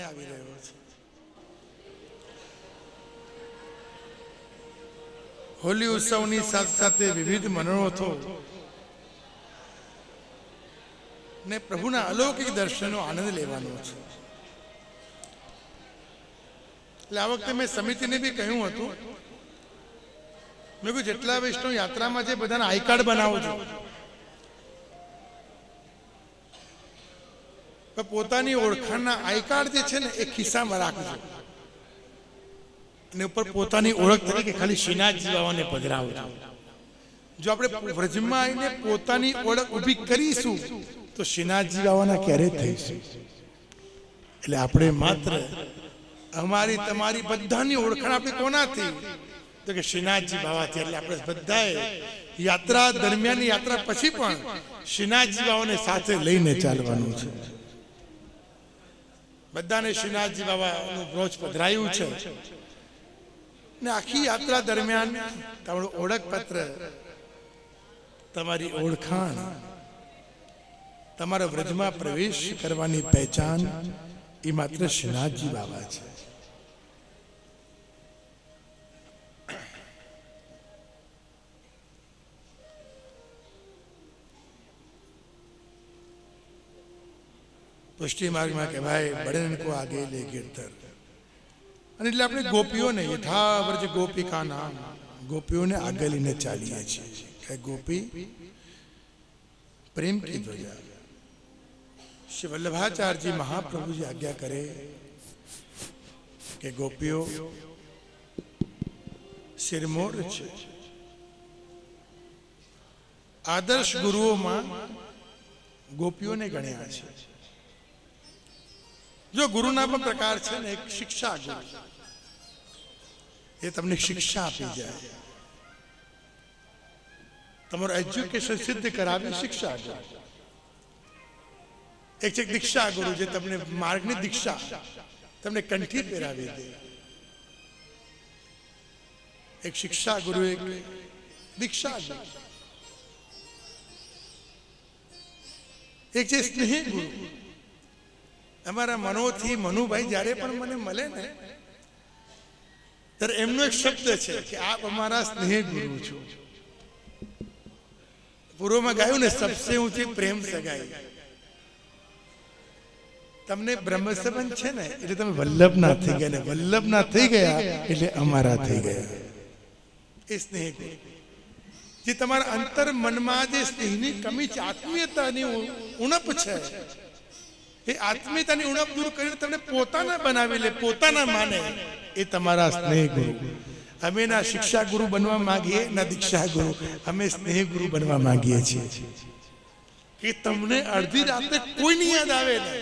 સમય આવી રહ્યો છે. હોલી ઉત્સવની સાથે સાથે વિવિધ મનોરથો ને પ્રભુના અલૌકિક દર્શનનો આનંદ લેવાનો છે. એટલે આ વખતે મેં સમિતિને બી કહ્યું હતું, મેં કહ્યું જેટલા વૈષ્ણવ યાત્રામાં છે બધાના આઈ કાર્ડ બનાવો છો, પોતાની ઓળખાણના આઈ કાર્ડ જે છે ને એ ખિસ્સામાં રાખજો અને ઉપર પોતાની ઓળખ તરીકે ખાલી શ્રીનાથજી બાવાને પધરાવજો. જો આપણે વ્રજમાં આવીને પોતાની ઓળખ ઊભી કરીશું તો શ્રીનાથજી બાવાના ક્યારે થઈશું. એટલે આપણે માત્ર અમારી તમારી બધાની ઓળખાણ આપણે કોનાથી, તો કે શ્રીનાથજી બાવાથી. એટલે આપણે બધાએ યાત્રા દરમિયાન, યાત્રા પછી પણ શ્રીનાથજી બાવાને સાથે લઈને ચાલવાનું છે. બધાને શ્રીનાથજી બાવાનું બ્રોચ પધરાયું છે ને આખી યાત્રા દરમિયાન તમારું ઓળખપત્ર, તમારી ઓળખાણ, તમારા વ્રજમાં પ્રવેશ કરવાની પહેચાન એ માત્ર શ્રીનાથજી બાબા છે. પુષ્ટિ માર્ગમાં કહેવાય બડન કો આગે લે ગિરધર. અને એટલે આપણે ગોપીઓને યથાવ્રજ ગોપિકા નામ, ગોપીઓને આગળ લઈને ચાલીએ છીએ કે ગોપી પ્રેમ કી ધ્વજા. શ્રી વલ્લભાચાર્યજી મહાપ્રભુજી આજ્ઞા કરે કે ગોપીઓ શિરમોર છે. આદર્શ ગુરુઓમાં ગોપીઓને ગણ્યા છે. જો ગુરુના પણ પ્રકાર છે ને, એક શિક્ષા ગુરુ, એ તમને શિક્ષા આપી જાય, તમારું એજ્યુકેશન સિદ્ધ કરાવી શિક્ષા ગુરુ. એક છે દીક્ષા ગુરુ, જે તમને માર્ગની દીક્ષા તમને કંઠી પહેરાવી દે. એક શિક્ષા ગુરુ, એક દીક્ષા ગુરુ. એક છે સ્નેહી ગુરુ. અમારા મનોથી મનુભાઈ જ્યારે પણ મને મળે ને ત્યારે એમનો એક શબ્દ છે કે આપ અમારા સ્નેહ ગુરુ છો. પૂર્વમાં ગાયું ને, સબસે ઊંચી પ્રેમ સગાઈ. તમને બ્રહ્મ સંબંધ છે ને એટલે તમે વલ્લભના થઈ ગયા, ને વલ્લભના થઈ ગયા એટલે અમારા થઈ ગયા. એ સ્નેહ ગુરુ, જે તમારા અંતર મનમાં જે સ્નેહની કમી છે, આત્મીયતાની ઉણપ છે, એ આત્મીયતાની ઉણપ દૂર કરીને તમને પોતાના બનાવી લે, પોતાના માને, એ તમારા સ્નેહ ગુરુ. અમે ના શિક્ષા ગુરુ બનવા માંગીએ, ના દીક્ષા ગુરુ, અમે સ્નેહ ગુરુ બનવા માંગીએ છીએ કે તમને અડધી રાતે કોઈની યાદ આવે ને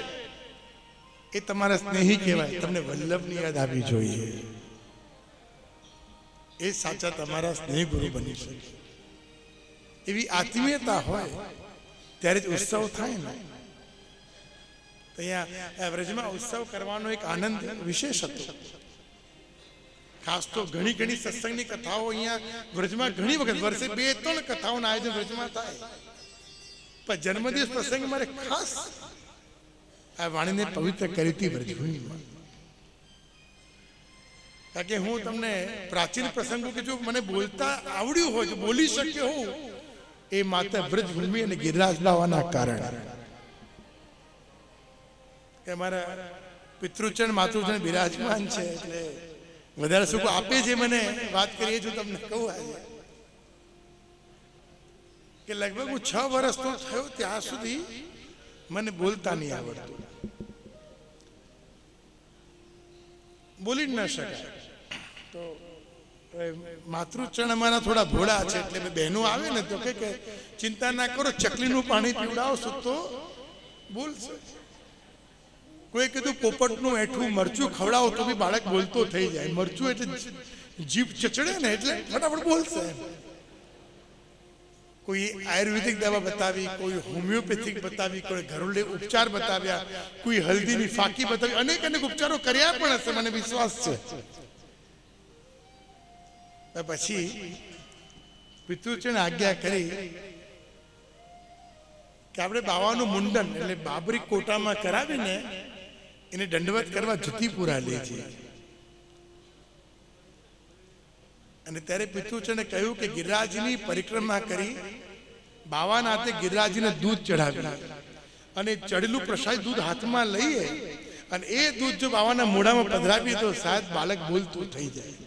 એ તમારા સ્નેહી કહેવાય. તમને વલ્લભની યાદ આવી જોઈએ, એ સાચા તમારા સ્નેહ ગુરુ બની શકે. એવી આત્મીયતા હોય ત્યારે જ ઉત્સવ થાય ને. અહીંયા વ્રજમાં ઉત્સવ કરવાનો એક આનંદ વિશેષ હતો. ખાસ તો ઘણી ઘણી સત્સંગની કથાઓ અહીંયા વ્રજમાં ઘણી વખત, વર્ષે 2-3 કથાઓના આયોજન વ્રજમાં થાય. પણ જન્મદિવસ પ્રસંગે મારે ખાસ આ વાણીને પવિત્ર કરી હતી વ્રજભૂમિમાં. કારણ કે હું તમને પ્રાચીન પ્રસંગો કે જો મને બોલતા આવડ્યું હોય, જો બોલી શક્યો હું, એ માત્ર વ્રજભૂમિ અને ગિરિરાજ બાવાના કારણે. કે મારા પિતૃચરણ માતૃચરણ બિરાજમાન છે એટલે વધારે સુખ આપે છે. મને વાત કરીએ છું, તમને કહું આજે કે લગભગ હું 6 વર્ષનો થયો ત્યાં સુધી મને બોલતા નહીં આવડતું, બોલી જ ન શકાય. તો માતૃચરણ અમારા થોડા ભોળા છે એટલે બહેનો આવે ને તો કે ચિંતા ના કરો, ચકલીનું પાણી પીવડાવશો તો બોલશે. કોઈ કીધું પોપટનું એઠું મરચું ખવડાવો તો બી બાળક બોલતો થઈ જાય. મરચું એટલે જીભ ચચડે ને એટલે ફટાફટ બોલશે. કોઈ આયુર્વેદિક દવા બતાવી, કોઈ હોમિયોપેથિક બતાવી, કોઈ ઘરેલુ ઉપચાર બતાવ્યા, કોઈ હલ્દીની ફાકી બતાવી, અનેક અનેક ઉપચારો કર્યા પણ હશે, મને વિશ્વાસ છે. પછી પિતૃચરણ આજ્ઞા કરી કે આપણે બાવાનું મુંડન એટલે બાબરી કોટામાં કરાવીને એને દંડવત કરવા જુતીપુરા લે છે. અને ત્યારે પિતૃચરણે કહ્યું કે ગિરિરાજની પરિક્રમા કરી બાવાના હાથે ગિરિરાજને દૂધ ચઢાવ્યું અને ચડેલું પ્રસાદ દૂધ હાથમાં લઈએ અને એ દૂધ જો બાવાના મોઢામાં પધરાવીએ તો શાયદ બાળક બોલતું થઈ જાય.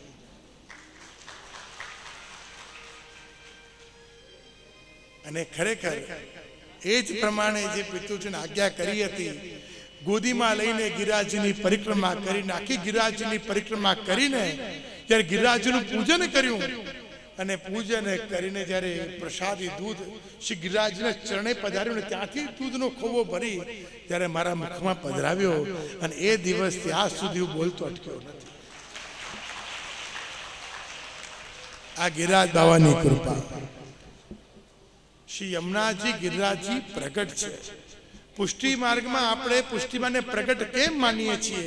અને ખરેખર એ જ પ્રમાણે જે પિતૃચરણે આજ્ઞા કરી હતી, ગોદીમાં લઈને ગિરિરાજની પરિક્રમા કરીને આખી ગિરિરાજની પરિક્રમા કરીને જ્યારે ગિરિરાજનું પૂજન કર્યું અને પૂજન કરીને જ્યારે પ્રસાદી દૂધ શ્રી ગિરિરાજના ચરણે પધાર્યું ને ત્યાંથી દૂધનો ખોવો ભરી જ્યારે મારા મુખમાં પધરાવ્યો અને એ દિવસથી આજ સુધી હું બોલતો અટક્યો નથી. આ ગિરિરાજ બાવાની કૃપા. શ્રી યમુનાજી ગિરિરાજજી પ્રગટ છે. પુષ્ટિ માર્ગમાં આપણે પુષ્ટિમાને પ્રગટ કેમ માનીએ છીએ?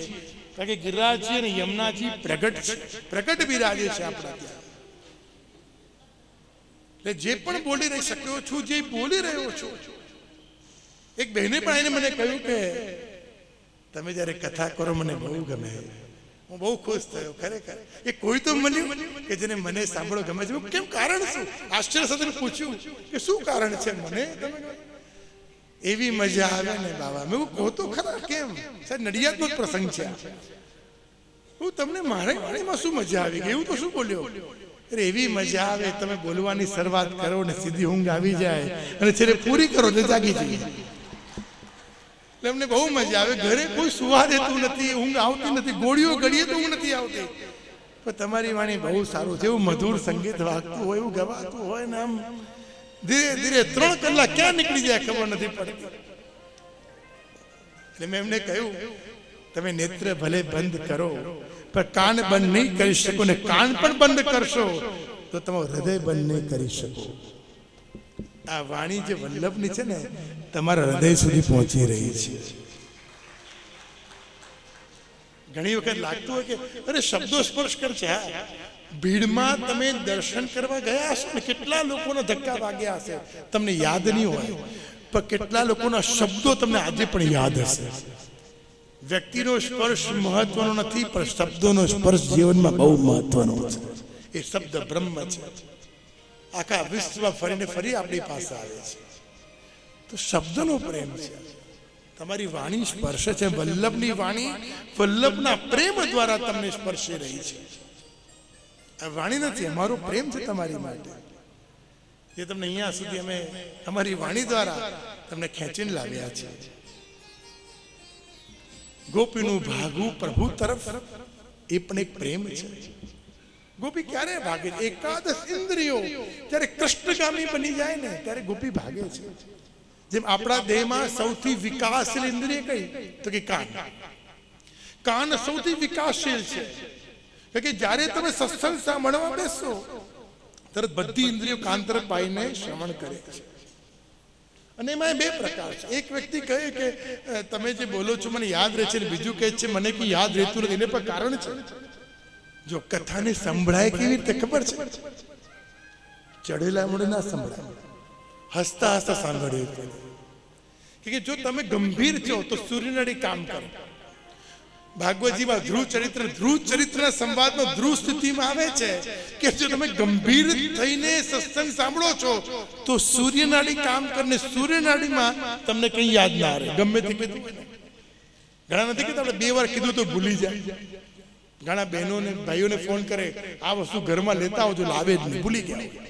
કારણ કે ગિરિરાજજી અને યમુનાજી પ્રગટ છે, પ્રગટ બિરાજે છે આપણા ત્યાં. એટલે જે પણ બોલી રહી શક્યો છું, જે બોલી રહ્યો છું. એક બહેને પણ એને મને કહ્યું કે તમે જ્યારે કથા કરો મને બહુ ગમે. હું બહુ ખુશ થયો. ખરેખર એ કોઈ તો મળ્યું કે જેને મને સાંભળો ગમે છે. કેમ, કારણ શું? આશ્ચર્ય સાથે પૂછ્યું કે શું કારણ છે મને તમે? એવી મજા આવે ને બાબા. મેં કહો તો ખરા કેમ? સાહેબ નડિયાદનો જ પ્રસંગ છે. હું તમને મારે વાણીમાં શું મજા આવી ગઈ? એવું તો શું બોલ્યો? અરે એવી મજા આવે, તમે બોલવાની શરૂઆત કરો ને સીધી ઊંઘ આવી જાય અને છેલ્લે પૂરી કરો તો જાગી જઈએ. એટલે અમને બહુ મજા આવે. ઘરે કોઈ સુવા દેતું નથી, ઊંઘ આવતી નથી, ગોળીઓ ગળીએ તો ઊંઘ નથી આવતી. પણ તમારી વાણી બહુ સારું છે. એવું મધુર સંગીત વાગતું હોય, એવું ગવાતું હોય ને આમ ધીરે ધીરે 3 કલાક ક્યાં નીકળી જાય ખબર નથી પડતી. એટલે મેં એમને કહ્યું તમે નેત્ર ભલે બંધ કરો પણ કાન બંધ નહીં કરી શકો, ને કાન પણ બંધ કરશો તો તમારું હૃદય બંધ નહીં કરી શકો. આ વાણી જે વલ્લભની છે ને તમારા હૃદય સુધી પહોંચી રહી છે. ઘણી વખત લાગતું હોય કે અરે શબ્દો સ્પર્શ કરશે. હા, ભીડમાં તમે દર્શન કરવા ગયા હશો ને, કેટલા લોકોના ધક્કા વાગ્યા હશે, તમને યાદ નહીં હોય, પણ કેટલા લોકોના શબ્દો તમને આજે પણ યાદ હશે. વ્યક્તિનો સ્પર્શ મહત્વનો નથી, પણ શબ્દોનો સ્પર્શ જીવનમાં બહુ મહત્વનો છે. એ શબ્દ બ્રહ્મ છે. આખા વિશ્વમાં ફરીને ફરી આપણી પાસે આવે છે. તો શબ્દનો પ્રેમ છે. તમારી વાણી સ્પર્શે છે. વલ્લભની વાણી વલ્લભના પ્રેમ દ્વારા તમને સ્પર્શી રહી છે. આ વાણી નથી, અમારો પ્રેમ છે તમારી માટે, જે તમને અહીંયા સુધી અમે અમારી વાણી દ્વારા તમને ખેંચીને લાવ્યા છે. ગોપીનું ભાગવું પ્રભુ તરફ એ પણ એક પ્રેમ છે. ગોપી ક્યારે ભાગે? એકાદશ ઇન્દ્રિયો જ્યારે કૃષ્ણગામી બની જાય ને ત્યારે ગોપી ભાગે છે. જેમ આપણા દેહમાં સૌથી વિકાસશીલ ઇન્દ્રિય કઈ? તો કે કાન. કાન સૌથી વિકાસશીલ છે. કે જ્યારે તમે સત્સંગ સાંભળવા બેસો તરત બધી ઇન્દ્રિયો કાન તરફ પાઈને શ્રવણ કરે છે. અને એમાં 2 પ્રકાર છે. એક વ્યક્તિ કહે કે તમે જે બોલો છો મને યાદ રહે છે, બીજું કહે છે મને કે યાદ રહેતું નથી. એને પણ કારણ છે. જો કથાને સંભળાય કેવી રીતે ખબર છે? ચડેલા મોઢે ના સંભળાય, હસતા હસતા સાંભળ્યું. કે જો તમે ગંભીર છો તો સૂર્યનળી કામ કરો. ભાગવતજીમાં ધ્રુવ ચરિત્રના સંવાદમાં ધ્રુવ સ્થિતિમાં આવે છે કે જો તમે ગંભીર થઈને સત્સંગ સાંભળો છો તો સૂર્યનાડી કામ કરીને સૂર્યનાડીમાં તમને કંઈ યાદ ના રહે. ગમે તે કીધું, ઘણા નથી કહેતા આપણે 2 વાર કીધું તો ભૂલી જાય. ઘણા બહેનોને ભાઈઓને ફોન કરે આ વસ્તુ ઘરમાં લેતા આવજો, લાવે જ નહીં, ભૂલી ગયા.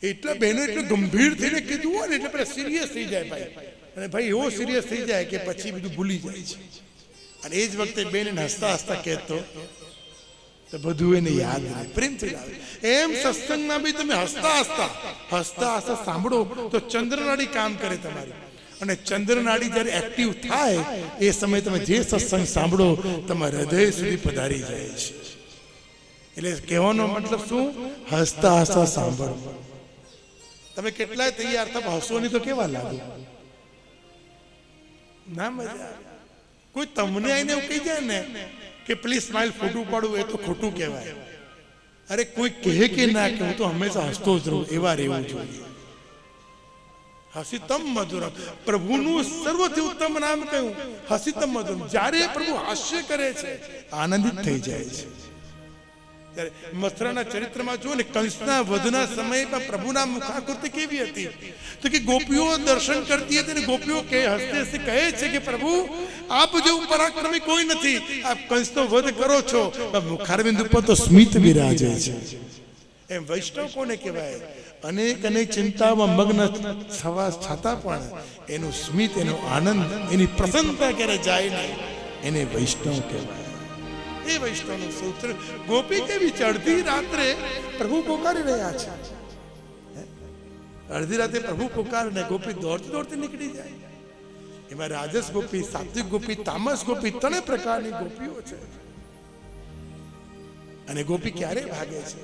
એટલા બહેનો એટલું ગંભીર થઈને કીધું હોય ને એટલે પેલા સિરિયસ થઈ જાય ભાઈ. અને ભાઈ એવો સિરિયસ થઈ જાય કે પછી બધું ભૂલી જાય છે. અને એ જ વખતે બેન હસતા હસતા કહેતો તો બધું એને યાદ રહે, પ્રેમથી લાવે. એમ સત્સંગમાં બી તમે હસતા હસતા સાંભળો તો ચંદ્રનાડી કામ કરે તમારી. અને ચંદ્રનાડી જ્યારે એક્ટિવ થાય એ સમયે તમે જે સત્સંગ સાંભળો તમારા હૃદય સુધી પધારી જાય છે. એટલે કહેવાનો મતલબ શું? હસતા સાંભળો. તમે કેટલાય તૈયાર થા હસવાની તો કેવા લાગે? ના મજા આવે. કોઈ તમને આઈને એવું કહી જાય ને કે પ્લીઝ સ્માઈલ, ફોટું પાડું, એ તો ખોટું કહેવાય. અરે કોઈ કહે કે ના કે હું તો હંમેશા હસતો જ રહું, એવા રહેવું જોઈએ. હસિતમ મધુરમ, પ્રભુનું સર્વથી ઉત્તમ નામ કયું? હસિતમ મધુરમ. જ્યારે પ્રભુ હાસ્ય કરે છે આનંદિત થઈ જાય છે. ત્યારે મથુરાના ચરિત્રમાં જુઓ ને, કંસના વધના સમયમાં પ્રભુના મુખાકૃતિ કેવી હતી? તો કે ગોપીઓ દર્શન કરતી હતી અને ગોપીઓ કે હસતે હસતે કહે છે કે પ્રભુ આપ જેવું પરાક્રમી કોઈ નથી, આપ કંસનો વધ કરો છો. મુખારબિંદ ઉપર તો સ્મિત બિરાજે છે. એમ વૈષ્ણવ કોને કહેવાય? અનેક અનેક ચિંતામાં મગ્ન થવા છતાં પણ એનું સ્મિત, એનો આનંદ, એની પ્રસન્નતા ક્યારે જાય નહીં, એને વૈષ્ણવ કહેવાય. એ વૈષ્ણવનું સૂત્ર. ગોપી કેવી છે? અડધી રાત્રે પ્રભુ પોકારી રહ્યા છે. અડધી રાતે પ્રભુ પોકારે ને ગોપી દોડતી દોડતી નીકળી જાય. એમાં રાજસ ગોપી, સાત્વિક ગોપી, તામસ ગોપી, ત્રણેય પ્રકારની ગોપીઓ છે. અને ગોપી ક્યારે ભાગે છે?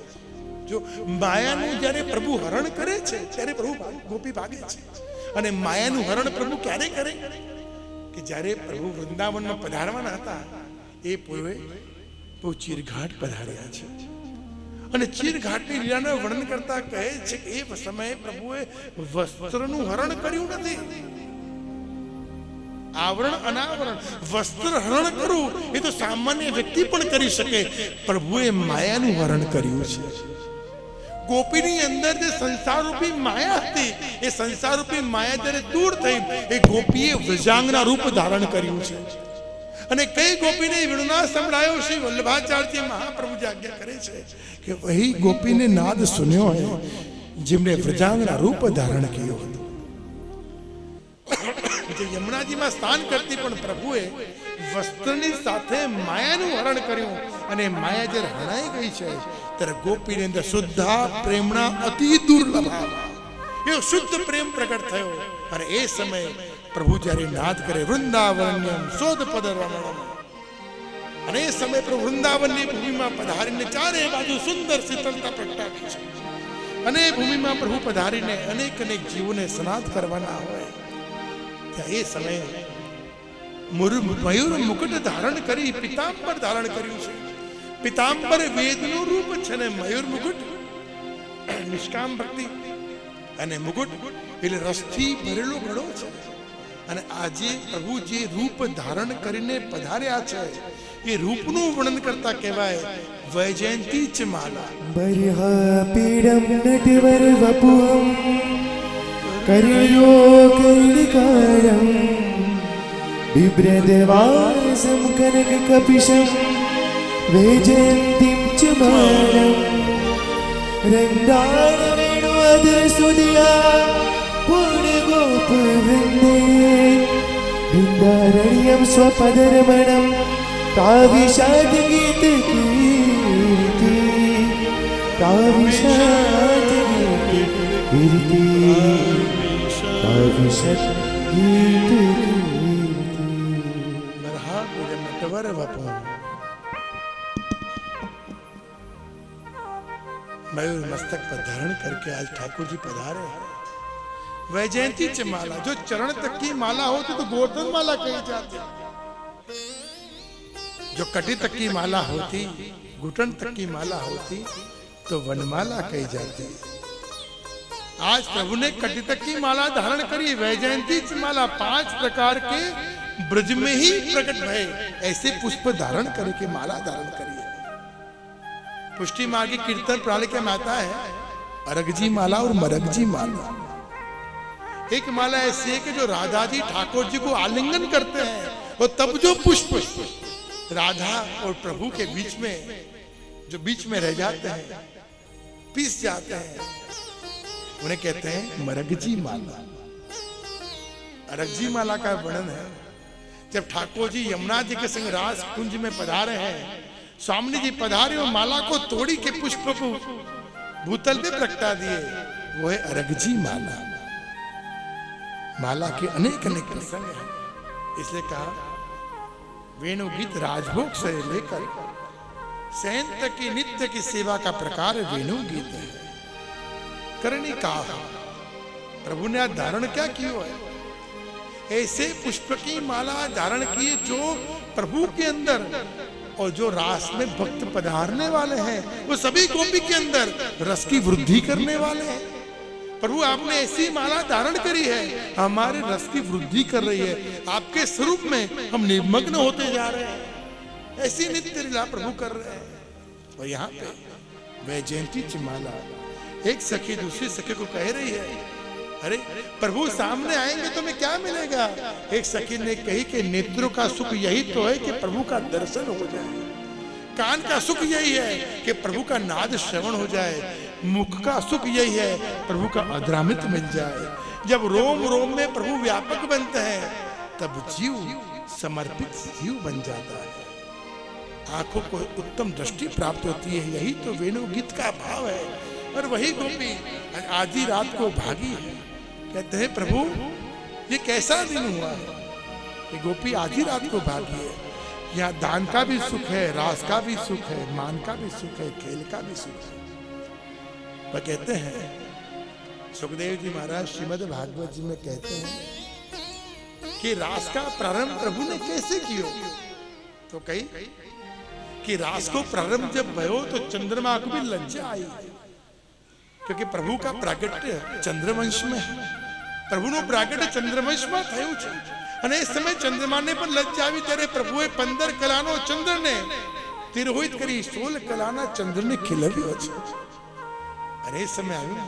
જો માયાનું જ્યારે પ્રભુ હરણ કરે છે ત્યારે પ્રભુ ગોપી ભાગે છે. અને માયાનું હરણ પ્રભુ ક્યારે કરે? કે જ્યારે પ્રભુ વૃંદાવનમાં પધારવાના હતા એ પૂર્વે બહુ ચીરઘાટ પધાર્યા છે. અને ચીરઘાટની લીલાનું વર્ણન કરતા કહે છે કે એ સમયે પ્રભુએ વસ્ત્રનું હરણ કર્યું નથી. આવરણ અનાવરણ, વસ્ત્ર હરણ કરવું એ તો સામાન્ય વ્યક્તિ પણ કરી શકે. પ્રભુએ માયાનું હરણ કર્યું છે. ગોપીની અંદર જે સંસારરૂપી માયા હતી, એ સંસારરૂપી માયા જ્યારે દૂર થઈ, એ ગોપીએ વ્રજાંગના રૂપ ધારણ કર્યું છે. અને કઈ ગોપીને વિણુના સંભળાયો? શ્રી વલ્લભાચાર્ય મહાપ્રભુજી આજ્ઞા કરે છે કે વહી ગોપીને નાદ સુન્યો હે જેમણે વ્રજાંગના રૂપ ધારણ કર્યું હતું. જે યમુનાજીમાં સ્નાન કરતી પણ પ્રભુએ વસ્ત્રની સાથે માયાનું હરણ કર્યું. અને માયા જ્યારે હણાઈ ગઈ છે ત્યારે ગોપીની અંદર શુદ્ધા પ્રેમના અતિ દુર્લભ એવો શુદ્ધ પ્રેમ પ્રગટ થયો. અને એ સમયે પ્રભુ જ્યારે નાદ કરે વૃંદાવન્યમ શોધ પદ રમણમ, અને એ સમયે પ્રભુ વૃંદાવનની ભૂમિમાં પધારીને ચારે બાજુ સુંદર શીતળતા પ્રગટાવી છે. અને એ ભૂમિમાં પ્રભુ પધારીને અનેક અનેક જીવોને સ્નાન કરવાના હોય ત્યાં એ સમયે મયુર મુકુટ ધારણ કરી પિતાંબર ધારણ કર્યું છે. પિતાંબર વેદનું રૂપ છે ને મયુર મુકુટ નિષ્કામ ભક્તિ, અને મુકુટ એટલે રસથી ભરેલો ઘડો છે. અને આજે પ્રભુ જે રૂપ ધારણ કરીને પધાર્યા છે એ રૂપનું વર્ણન કરતા કહેવાય વૈજયંતી ચ માલા. બરહા પીડમ નટવર વપુહમ કરયો કૈલિકારમ બિભ્રદવાસમ કનક કપિશમ વૈજયંતીમ ચ માલમ રંડાણ વેણુ અધર સુદિયા પૂર્ણ ગોપ વૃંદે બૃંદારણ્યમ સ્વપદરમણમ કાવિષાદ ગીત કીર્તિ કાવિષાદ ગીત કીર્તિ કાવિષાદ ગીત કીર્તિ. બરહા પીડમ નટવર વપુહમ. मयूर मस्तक पर धारण करके आज ठाकुर जी पधारे. वैजयंती च माला, जो चरण तक की माला होती तो गोवर्धन माला कही जाती. जो कटी तक की माला होती, घुटन तक की माला होती तो वनमाला कही जाती. आज प्रभु ने कटी तक की माला धारण करी. वैजयंती च माला 5 प्रकार के ब्रज में ही प्रकट भय ऐसे पुष्प धारण करके माला धारण करी. पुष्टि मार्ग की कीर्तन प्रणालिका में आता है अरगजी माला और मरगजी माला. एक माला ऐसी है कि जो राधा जी ठाकुर जी को आलिंगन करते हैं और तब जो पुष्प राधा और प्रभु के बीच में जो बीच में रह जाते हैं, पीस जाते हैं, उन्हें कहते हैं मरगजी माला. अरगजी माला का वर्णन है जब ठाकुर जी यमुना जी के संग रास कुंज में पधारे हैं, स्वामी जी पधारे और माला को तोड़ी के पुष्प को भूतल पे प्रगटा दिए, वो है अरगजी माला. माला के अनेक अनेक प्रसंग हैं. इसलिए कहा वेणु गीत राजभोग से लेकर सैन तक की नित्य की सेवा का प्रकार वेणु गीत है. करनी का प्रभु ने आज धारण क्या किया है? ऐसे पुष्प की माला धारण किए जो प्रभु के अंदर और जो रास में भक्त पधारने वाले हैं वो सभी गोपी के अंदर रस की वृद्धि करने वाले हैं. प्रभु आपने ऐसी माला धारण करी है, हमारे रस की वृद्धि कर रही है, आपके स्वरूप में हम निमग्न होते जा रहे हैं, ऐसी नित्य लीला प्रभु कर रहे हैं। और यहाँ पे वैजयंती की माला एक सखी दूसरी सखी को कह रही है, अरे प्रभु सामने आएंगे तो हमें क्या मिलेगा? एक सखी ने कही कि नेत्रों का सुख यही तो है कि प्रभु का दर्शन हो जाए, कान का सुख यही है कि प्रभु का नाद श्रवण हो जाए, मुख का सुख यही है प्रभु का अद्रामित मिल जाए। जब रोम रोम में प्रभु व्यापक बनते हैं तब जीव समर्पित जीव बन जाता है, आंखों को उत्तम दृष्टि प्राप्त होती है। यही तो वेणु गीत का भाव है। और वही गोपी आधी रात को भागी है, कहते हैं प्रभु ये कैसा दिन हुआ है? ये गोपी आधी रात को भागी है। यहाँ दान का भी सुख है, रास का भी सुख है, मान का भी सुख है, खेल का भी सुख है। वह कहते हैं सुखदेव जी महाराज श्रीमद् भागवत जी में कहते हैं कि रास का प्रारंभ प्रभु ने कैसे किया? तो कही कि रास को प्रारंभ जब भयो तो चंद्रमा को भी लज्जा आई, क्योंकि प्रभु का प्रागट्य चंद्रवंश में है। प्रभु नो प्रागट्य चंद्रवंश में थયું છે અને એ સમય ચંદ્રમાને પણ લજ્જા આવી, ત્યારે પ્રભુએ 15 કલાનો ચંદ્રને તિરોહિત કરી 16 કલાના ચંદ્રને ખીલવ્યો છે। અને એ સમય આવ્યો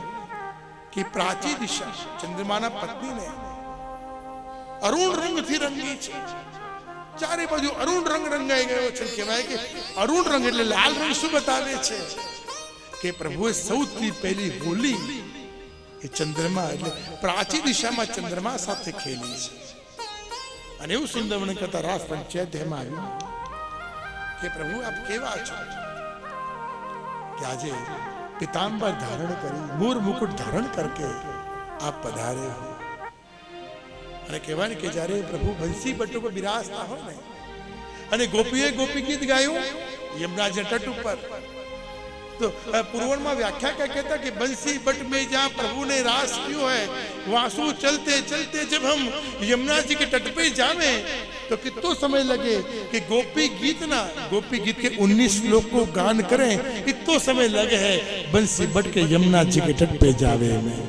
कि प्राची दिशा चंद्रमाना पत्नी ने अरुण रंग थी रंगी छे, चारे बाजू अरुण रंग रंगाई गयो छे। कहेवाय कि अरुण रंग એટલે લાલ રંગ શું બતાવે છે કે પ્રભુએ સૌથી પહેલી હોલી એ ચંદ્રમા એટલે પ્રાચી દિશામાં ચંદ્રમા સાથે ખેલી છે। અને એવું સુંદર વર્ણન કરતા રાસ પંચાયત એમાં આવ્યું કે પ્રભુ આપ કેવા છો કે આજે पीतांबर धारण करी, मोर मुकुट धारण करके आप पधारे हो। अने कहेवाय के जारे प्रभु बंसी बटू पर बिराजता हो ने अने गोपीए गोपी गीत गायो यमुना जी तट पर, तो पूर्वन में व्याख्या क्या कहता कि बंसी बट में जहाँ प्रभु ने रास कियो है, वासु चलते चलते जब हम यमुना जी के तट पे जावे तो कितना समय लगे कि गोपी गीत के 19 श्लोक को गान करें, कितना समय लगे है बंसी बट के यमुना जी के तट पे जावे में,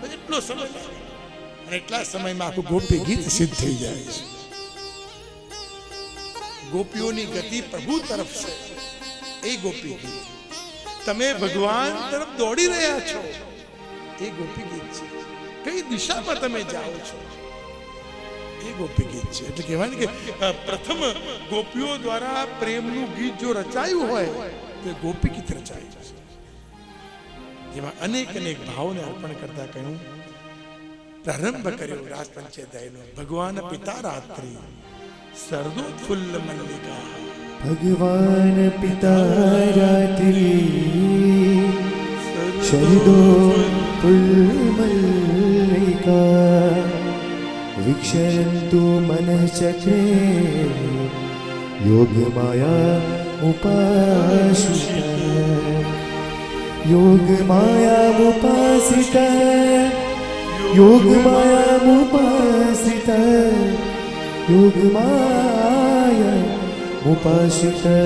इतना समय लगे। इतना समय में आपको गोपी गीत सिद्ध थी जाए। गोपियों की गति प्रभु तरफ से ए गोपी गीत, तमे भगवान तरफ दौड़ी रहा छो ए गोपी गीत छे। कई दिशा में तमे जाओ छो ए गोपी गीत छे। એટલે કહેવાય કે પ્રથમ ગોપીઓ દ્વારા પ્રેમનું ગીત જો રચાયું હોય તો ગોપી ગીત રચાયું છે, જેમાં અનેક અનેક ભાવને અર્પણ કરતા કહ્યું પ્રારંભ કર્યો રાસ પંચાયતનો ભગવાન પિતા રાત્રિ સરદો ફૂલ મલ્લિકા। भगवान पिता रात्रि शरदो पुल्मल्लिका विक्षरन्तु मनः चक्रे योगमाया उपासिता योगमाया उपासिता योगमाया उपासिता योगमाया उपासिता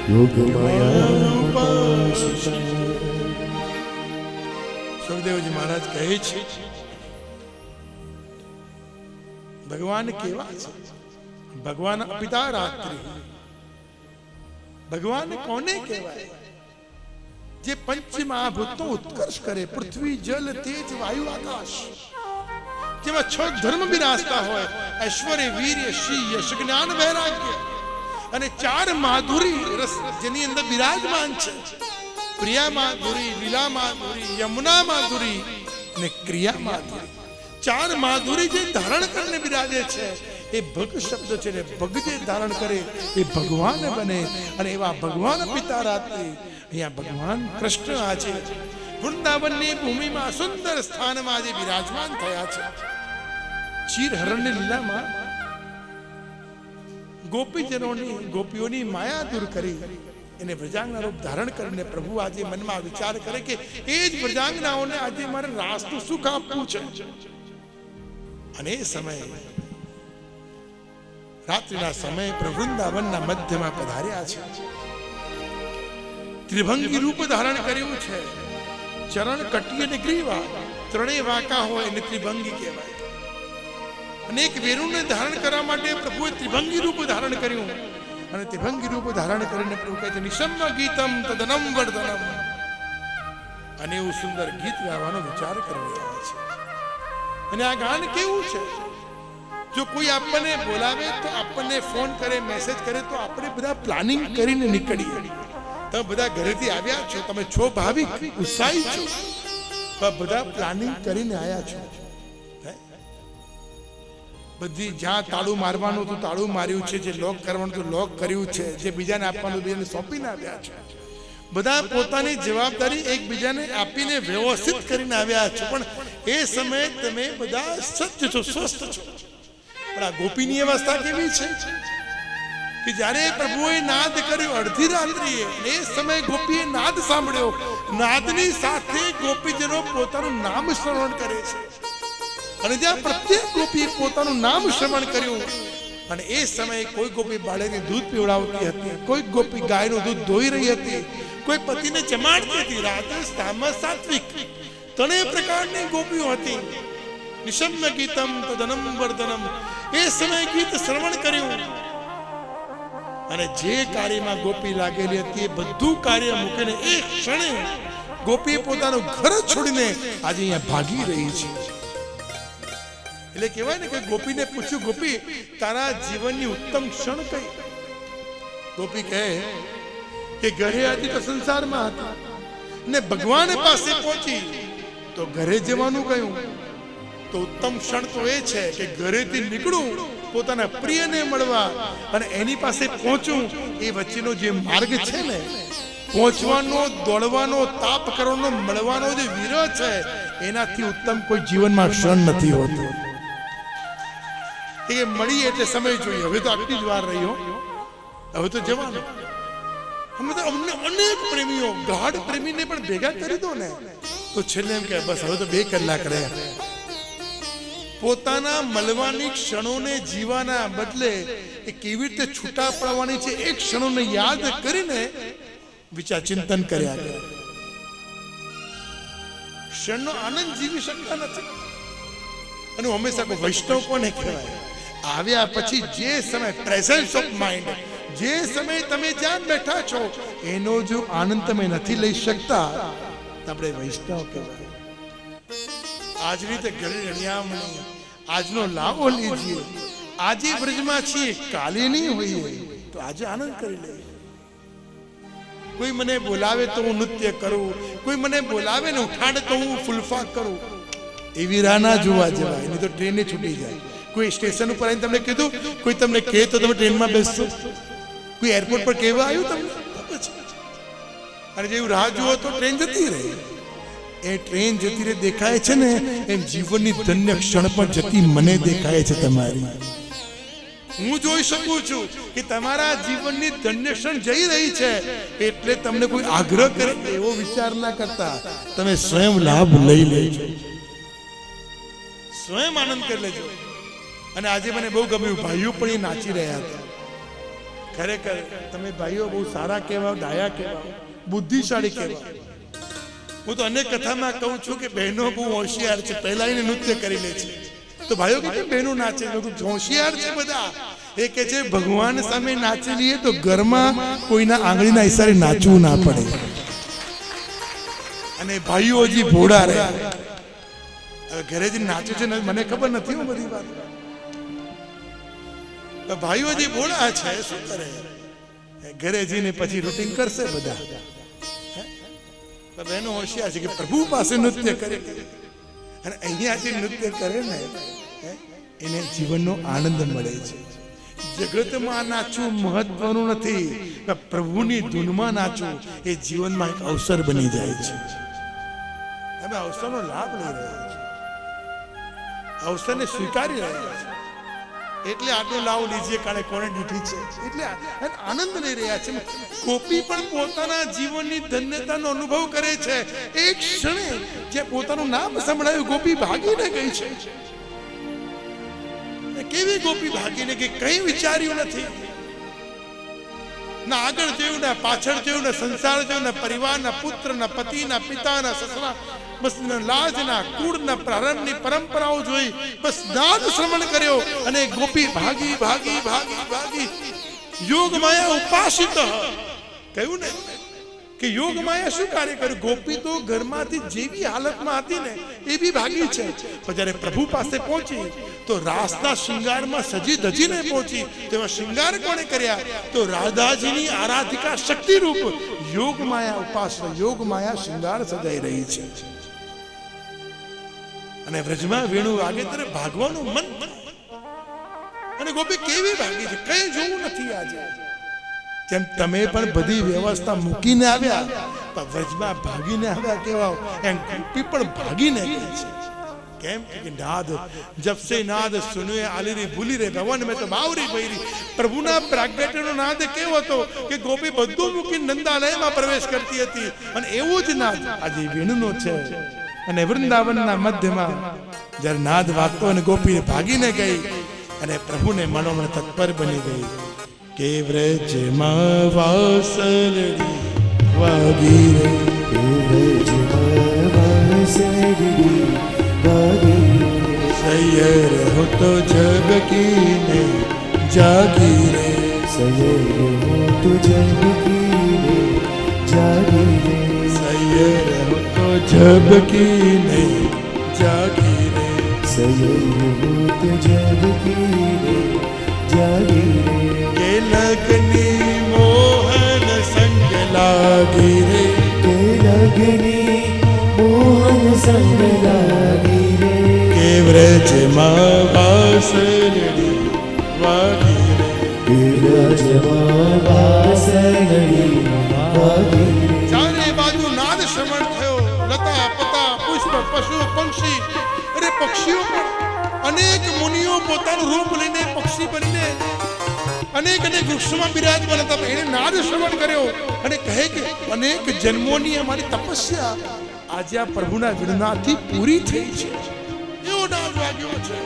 योगमाया उपासिता। सुखदेव जी महाराज कहे छे भगवान केवा छे? भगवान पिता रात्रि। भगवान कोने कहेवाय? जे पंच महाभूतों उत्कर्ष करे, पृथ्वी जल तेज वायु आकाश, જેમાં 6 ધર્મ વિરાજતા હોય, ऐश्वर्य वीर्य श्री यश ज्ञान वैराग्य અને 4 માધુરી રસ જેની અંદર બિરાજમાન છે, પ્રિયા માધુરી, લીલા માધુરી, યમુના માધુરી અને ક્રિયા માધુરી। 4 માધુરી જે ધારણ કરીને બિરાજે છે એ ભગ શબ્દ છે ને, ભગ જે ધારણ કરે એ ભગવાન બને। અને એવા ભગવાન પિતા રાત્રિ અહીંયા ભગવાન કૃષ્ણ આજે વૃંદાવનની ભૂમિમાં સુંદર સ્થાનમાં આજે બિરાજમાન થયા છે। ચીર હરણની લીલામાં गोपीओनी माया दूर करी એને વ્રજાંગના રૂપ ધારણ કરીને પ્રભુ આજે મનમાં વિચાર કરે કે એ જ વ્રજાંગનાઓને આજે મારે રાસનું સુખ આપવું છે। અને એ સમય રાત્રિના સમય વૃંદાવનના મધ્યમાં પધાર્યા છે, ત્રિભંગી રૂપ ધારણ કર્યું છે। ચરણ કટી અને ગ્રીવા ત્રણેય વાંકા હોય એને ત્રિભંગી કહેવાય. અને એક વેરુને ધારણ કરવા માટે પ્રભુએ ત્રિભંગી રૂપ ધારણ કર્યું અને ત્રિભંગી રૂપ ધારણ કરીને પ્રભુ કહે છે નિશમ્મ ગીતમ તદનમ વર્ધનમ. અને એવું સુંદર ગીત ગાવાનો વિચાર કરી રહ્યા છે. અને આ ગાન કેવું છે? જો કોઈ આપણને બોલાવે તો આપણને ફોન કરે, મેસેજ કરે તો આપણે બધા પ્લાનિંગ કરીને નીકળીએ. તમે બધા ઘરેથી આવ્યા છો, તમે છો ભાવિક, ઉત્સાહી છો, બધા પ્લાનિંગ કરીને આવ્યા છો. બધી જ્યાં તાળું મારવાનું હતું તાળું માર્યું છે, જે લોક કરવાનું હતું લોક કર્યું છે, જે બીજાને આપવાનું બીજાને સોંપીને આવ્યા છે. બધા પોતાની જવાબદારી એકબીજાને આપીને વ્યવસ્થિત કરીને આવ્યા છો. પણ એ સમયે તમે બધા સજ્જ છો, સ્વસ્થ છો. પણ આ ગોપીની અવસ્થા કેવી છે કે જ્યારે પ્રભુએ નાદ કર્યો અડધી રાત્રિએ, એ સમયે ગોપીએ નાદ સાંભળ્યો. નાદની સાથે ગોપીજનો પોતાનું નામ શ્રવણ કરે છે. અને જ્યાં પ્રત્યેક ગોપીએ પોતાનું નામ શ્રવણ કર્યું અને એ સમયે કોઈ ગોપી બાળકને દૂધ પીવડાવતી હતી, કોઈ ગોપી ગાયનું દૂધ ધોઈ રહી હતી, કોઈ પતિને જમાડતી હતી. રાજસ, તામસ, સાત્વિક ત્રણેય પ્રકારની ગોપીઓ હતી. નિશમ્મ ગીતમ તદનમ વર્ધનમ. એ સમયે ગીત શ્રવણ કર્યું અને જે કાર્યમાં ગોપી લાગેલી હતી એ બધું કાર્ય મૂકીને એક ક્ષણે ગોપી પોતાનું ઘર છોડીને આજે અહીંયા ભાગી રહી છે. એટલે કહેવાય ને કે ગોપીને પૂછ્યું, ગોપી તારા જીવનની ઉત્તમ ક્ષણ કઈ? ગોપી કહે કે ઘરે હતી તો સંસારમાં હતી ને ભગવાન પાસે પહોંચી તો ઘરે જવાનું કહ્યું. તો ઉત્તમ ક્ષણ તો એ છે કે ઘરેથી નીકળું પોતાના પ્રિયને મળવા અને એની પાસે પહોંચું. એ વચ્ચેનો જે માર્ગ છે ને, પહોંચવાનો, દોડવાનો, તાપ કરવાનો, મળવાનો જે વિરહ છે, એનાથી ઉત્તમ કોઈ જીવનમાં ક્ષણ નથી હોતો. એ મળી એટલે સમય જોઈએ. હવે તો આટલી જ વાર રહ્યો, હવે તો જવાનું. અમને અનેક પ્રેમીઓ, ગાઢ પ્રેમીને પણ ભેગા કરી દો ને તો છેલ્લે એમ કે બસ હવે તો 2 કલાક રહ્યા. પોતાના મળવાની ક્ષણોને જીવાના બદલે એ કેવી રીતે છૂટા પડવાની છે એ ક્ષણોને યાદ કરીને વિચાર ચિંતન કર્યા કરે. ક્ષણનો આનંદ જીવી શકતા નથી. અને હંમેશા કોઈ વૈષ્ણવ કોને કહેવાય? આવ્યા પછી જે સમય પ્રેઝન્સ ઓફ માઇન્ડ, જે સમય તમે જ્યાં બેઠા છો એનો જો આનંદ તમે નથી લઈ શકતા તો આપણે વૈષ્ણવ કહેવાય. આજ રીતે ઘરે રણિયામણી આજનો લાભો લીજીએ. આજે બ્રજમાં છીએ, કાલે નહીં હોઈએ તો આજે આનંદ કરી લઈએ. કોઈ મને બોલાવે તો હું નૃત્ય કરું, કોઈ મને બોલાવે ને ઉઠાડે તો હું ફૂલફાક કરું. એવી રાહ ના જોવા જવાય, નહીં તો ટ્રેને છૂટી જાય. કોઈ સ્ટેશન ઉપર આવીને તમને કીધું, કોઈ તમને કહે તો તમે ટ્રેનમાં બેસશો? કોઈ એરપોર્ટ પર કહેવા આવ્યું તમને? અને જેવું રાહ જુઓ તો ટ્રેન જતી રહે. એ ટ્રેન જતી રહે દેખાય છે ને, એમ જીવનની ધન્ય ક્ષણ પણ જતી મને દેખાય છે તમારી. હું જોઈ શકું છું કે તમારા જીવનની ધન્ય ક્ષણ જઈ રહી છે. એટલે તમને કોઈ આગ્રહ કરે એવો વિચાર ના કરતા તમે સ્વયં લાભ લઈ લેજો, સ્વયં આનંદ કરી લેજો. અને આજે મને બહુ ગમ્યું, ભાઈઓ પણ એ નાચી રહ્યા હતા. ખરેખર તમે ભાઈઓ બહુ સારા કહેવાય, ડાયા કહેવાય, બુદ્ધિશાળી કહેવાય. હું તો અનેક કથામાં કહું છું કે બહેનો બહુ હોશિયાર છે, પહેલા એને નૃત્ય કરી લે છે. તો ભાઈઓ કે બહેનો નાચે, હોશિયાર છે બધા. એ કે છે ભગવાન સામે નાચી લઈએ તો ઘરમાં કોઈના આંગળીના ઈશારે નાચવું ના પડે. અને ભાઈઓ હજી ભોળા રહ્યા. ઘરે જે નાચ્યું છે ને મને ખબર નથી હું બધી વાત. ભાઈઓ જે ભોળા છે શું કરે, ઘરે જઈને પછી રૂટીન કરશે બધા. બહેનો હોશિયાર છે કે પ્રભુ પાસે નૃત્ય કરે અને અહીંયા જે નૃત્ય કરે ને એને જીવનનો આનંદ મળે છે. જગતમાં નાચવું મહત્વનું નથી, પ્રભુની ધૂનમાં નાચવું એ જીવનમાં એક અવસર બની જાય છે. અમે અવસરનો લાભ લઈ રહ્યા છીએ, અવસરને સ્વીકારી રહ્યા છીએ. એટલે આટલો લાવ લીજીએ કાલે કોને દીઠી છે એટલે આનંદ લઈ રહ્યા છે. ગોપી પણ પોતાના જીવનની ધન્યતાનો અનુભવ કરે છે. એક ક્ષણે જે પોતાનું નામ સંભળાયું ગોપી ભાગીને ગઈ છે. કેવી ગોપી ભાગીને ગઈ, કઈ વિચાર્યું નથી. ના આગળ જોયું, ના પાછળ જોયું, ના સંસાર જોયું, ના પરિવારના પુત્ર, ના પતિના પિતાના સસરા, બસ લાજના કુળના પ્રારંભની પરંપરાઓ જોઈ, બસ નાદ શ્રવણ કર્યો અને ગોપી ભાગી ભાગી ભાગી ભાગી યોગ માયા ઉપાસિત. કહ્યું ને કે યોગ માયા શું કાર્ય કર્યું? ગોપી તો ઘરમાંથી જેવી હાલતમાં હતી ને એવી ભાગી છે. પણ જ્યારે પ્રભુ પાસે પહોંચી તો રાસના શૃંગારમાં સજી ધજીને પહોંચી. તેવા શૃંગાર કોણે કર્યા? તો રાધાજીની આરાધિકા શક્તિ રૂપ યોગ માયા ઉપાસના, યોગ માયા શૃંગાર સજાઈ રહી છે. અને વ્રજમાં વેણુ વાગે ત્યારે ભાગવાનું મન અને ગોપી કેવી ભાગી છે કઈ જોવું નથી. આજે જેમ તમે પણ બધી વ્યવસ્થા મૂકીને આવ્યા પણ વ્રજમાં ભાગીને આવ્યા કેવા, એમ ગોપી પણ ભાગીને ગઈ છે. કેમ કે નાદ જબ સે નાદ સુને આલીરી ભૂલી રે ભવન મેં તો બાવરી ભૈરી. પ્રભુના પ્રાગટ્યનો નાદ કેવો હતો કે ગોપી બધું મૂકીને નંદાલયમાં પ્રવેશ કરતી હતી. અને એવો જ નાદ આજે વેણુનો છે. અને વૃંદાવનના મધ્યમાં જ્યારે નાદ વાગતો અને ગોપી ભાગીને ગઈ અને પ્રભુને મનોમન તત્પર બની ગઈ કે વ્રજમાં વાસરડી વાગી રે, કે વ્રજમાં વાસરડી વાગી રે, સૈયર હો તો જગકીને જાગી રે, સૈયર હો તો જગકીને જાગી રે, સૈયર હો તો જગકીને જાગી રે, સૈયર હો તો જગકીને જાગી રે, કે લગની મોહન સંગ લાગી રે, કે લગની મોહન સંગ લાગી રે, કે વ્રજમાં વાસરડી વાગી રે, કે વ્રજમાં વાસરડી વાગી રે. ચારે બાજુ નાદ શ્રવણ થયો. લતા પતા પુષ્પ પશુ પક્ષી, અરે પક્ષીઓ પણ અનેક મુનિઓ પોતાનું રૂપ લઈને પક્ષી બનીને અનેક અનેક વૃક્ષોમાં બિરાજમાન હતા. એને નાદ શ્રવણ કર્યો અને કહે કે અનેક જન્મોની અમારી તપસ્યા આજે આ પ્રભુના વિરનાથી પૂરી થઈ છે. એવો નાદ વાગ્યો છે.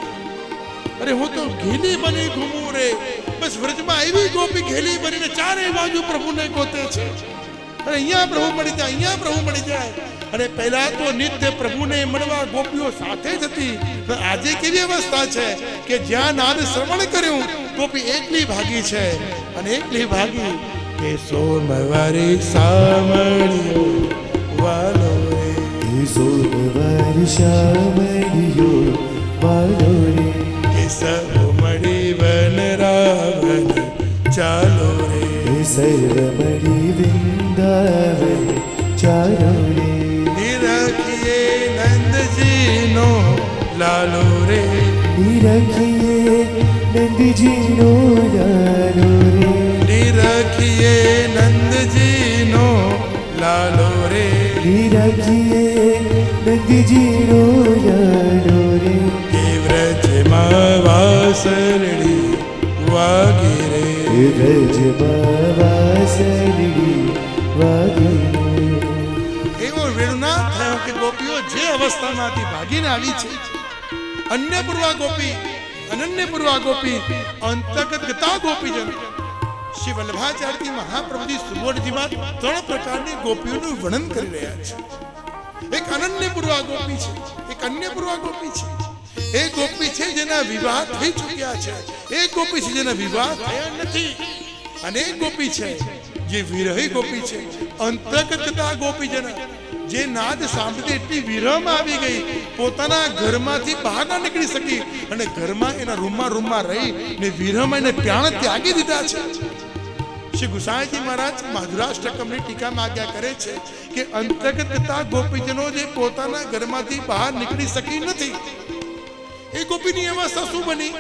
અરે હું તો ઘેલી બની ઘૂમું રે. બસ વ્રજમાં એવી ગોપી ઘેલી બનીને ચારે બાજુ પ્રભુને ગોતે છે. અને અહીંયા પ્રભુ મળી જાય, અહીંયા પ્રભુ મળી જાય. અને પહેલા તો નિત્ય પ્રભુને મળવા ગોપીઓ સાથે જ હતી. આજે કેવી અવસ્થા છે કે જ્યાં નાદ શ્રવણ કર્યું ગોપી એકલી ભાગી છે. અને એકલી ભાગી કે સોમવારે સામળ્યો વાલો રે, કે સોમવાર શામળિયો વાલો રે, કે સૌ મળી વન રાવણ ચાલો રે, કે સર્વ મળી વૃંદાવન ચાલો રે, નિરખીએ નંદજીનો લાલો રે, નિરખીએ નંદજીનો લાલો રે, નિરખીએ નંદજીનો લાલો રે, નિરખીએ નંદજીનો લાલો રે, કે વ્રજમાં વાસરડી વાગી રે, કે વ્રજમાં વાસરડી વાગી રે. એવો વેણુનાદ થયો કે ગોપીઓ જે અવસ્થામાંથી ભાગીને આવી છે. અન્ય પૂર્વા ગોપી, અનન્ય પૂર્વા ગોપી, અંતર્ગત ગતા ગોપીજન. શ્રી વલ્લભાચાર્યજી મહાપ્રભુજી સુબોધજીમાં 3 પ્રકારની ગોપીઓનું વર્ણન કરી રહ્યા છે. એક અનન્ય પૂર્વા ગોપી છે, એક અન્ય પૂર્વા ગોપી છે. એ ગોપી છે જેના વિવાહ થઈ ચૂક્યા છે, એ ગોપી છે જેના વિવાહ થયા નથી, અને એક ગોપી છે જે વિરહી ગોપી છે. અંતર્ગત ગતા ગોપીજન જે નાદ સાંભળી એટલી વિરહમાં આવી ગઈ, પોતાના ઘરમાંથી બહાર ના નીકળી શકી અને ઘરમાં એના રૂમમાં રહી ને વિરહમાં એને પ્રાણ ત્યાગી દીધા છે. શ્રી ગુસાઈજી મહારાજ મધુરાષ્ટકમની ટીકામાં આજ્ઞા કરે છે કે અંતર્ગત ગતા ગોપીજનો જે પોતાના ઘરમાંથી બહાર નીકળી શકી નથી, એ ગોપીની અવસ્થા શું બની?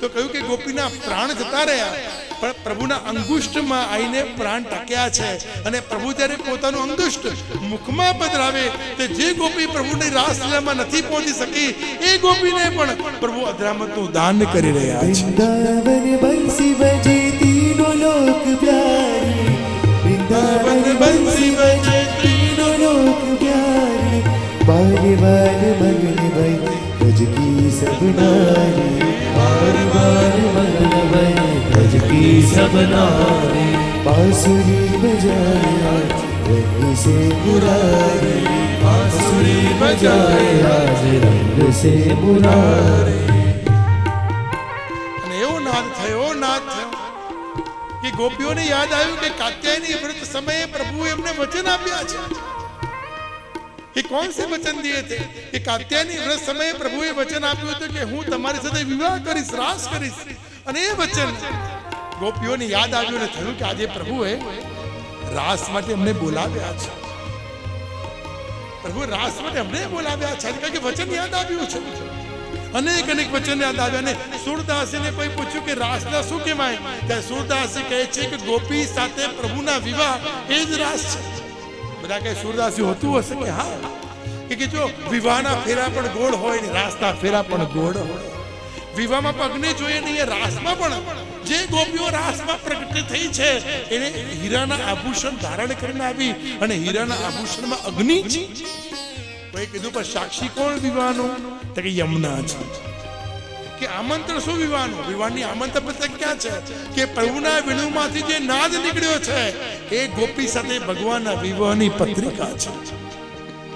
તો કહ્યું કે ગોપીના પ્રાણ જતા રહ્યા પણ પ્રભુના અંગુષ્ઠમાં આવીને પ્રાણ ટક્યા છે. અને પ્રભુ જ્યારે પોતાનું અંગુષ્ઠ મુખમાં પધરાવે તો જે ગોપી પ્રભુની રાસલીલામાં નથી પહોંચી શકી એ ગોપીને પણ પ્રભુ અધરામતનું દાન કરી રહ્યા છે. વૃંદાવન બંસી બજે તીનો લોક પ્યારી, વૃંદાવન બંસી બજે તીનો લોક પ્યારી, બારે બારે મગન ભાઈ ब्रज की सब नारी, बार बार मगन भय ब्रज की सब नारी, बांसुरी बजाए आज रंग से मुरारी, बांसुरी बजाए आज रंग से मुरारी। અને એવો નાદ થયો કે ગોપીઓને યાદ આવ્યું કે કાત્યાયની વ્રત સમયે પ્રભુએ એમને વચન આપ્યા છે। એ કોણ સે વચન દિए थे કે કાત્યાયની વ્રત સમયે પ્રભુએ વચન આપ્યું હતું કે હું તમારી સાથે વિવાહ કરીશ, રાસ કરીશ। અને એ વચન ગોપીઓને યાદ આવ્યું અને થયું કે આજે પ્રભુએ રાસ માટે અમને બોલાવ્યા છે, પ્રભુ રાસ માટે અમને બોલાવ્યા છે કારણ કે વચન યાદ આવ્યું છે। અનેક વચન યાદ આવ્યા ને સુરદાસીને કોઈ પૂછ્યું કે રાસના શું કહેવાય, ત્યારે સુરદાસી કહે છે કે ગોપી સાથે પ્રભુના વિવાહ એ જ રાસ છે। બધા કહે સુરદાસી હોતું હશે કે હા, કે જો વિવાહના ફેરા પણ ગોળ હોય ને રાસના ફેરા પણ ગોળ હોય। વિવાહમાં પગને જોઈએ નહીં, રાસમાં પણ જે ગોપીઓ રાસમાં પ્રગટ થઈ છે એને હીરાના આભૂષણ ધારણ કરીને આવી અને હીરાના આભૂષણમાં અગ્નિ છે। કોઈ કીધું પણ સાક્ષી કોણ વિવાહનું, તો કે યમુના છે। કે આમંત્રણ શું વિવાહનું, વિવાહની આમંત્રણ પત્રક ક્યાં છે કે પ્રભુના વેણુમાંથી જે નાદ નીકળ્યો છે એ ગોપી સાથે ભગવાનના વિવાહની પત્રિકા છે।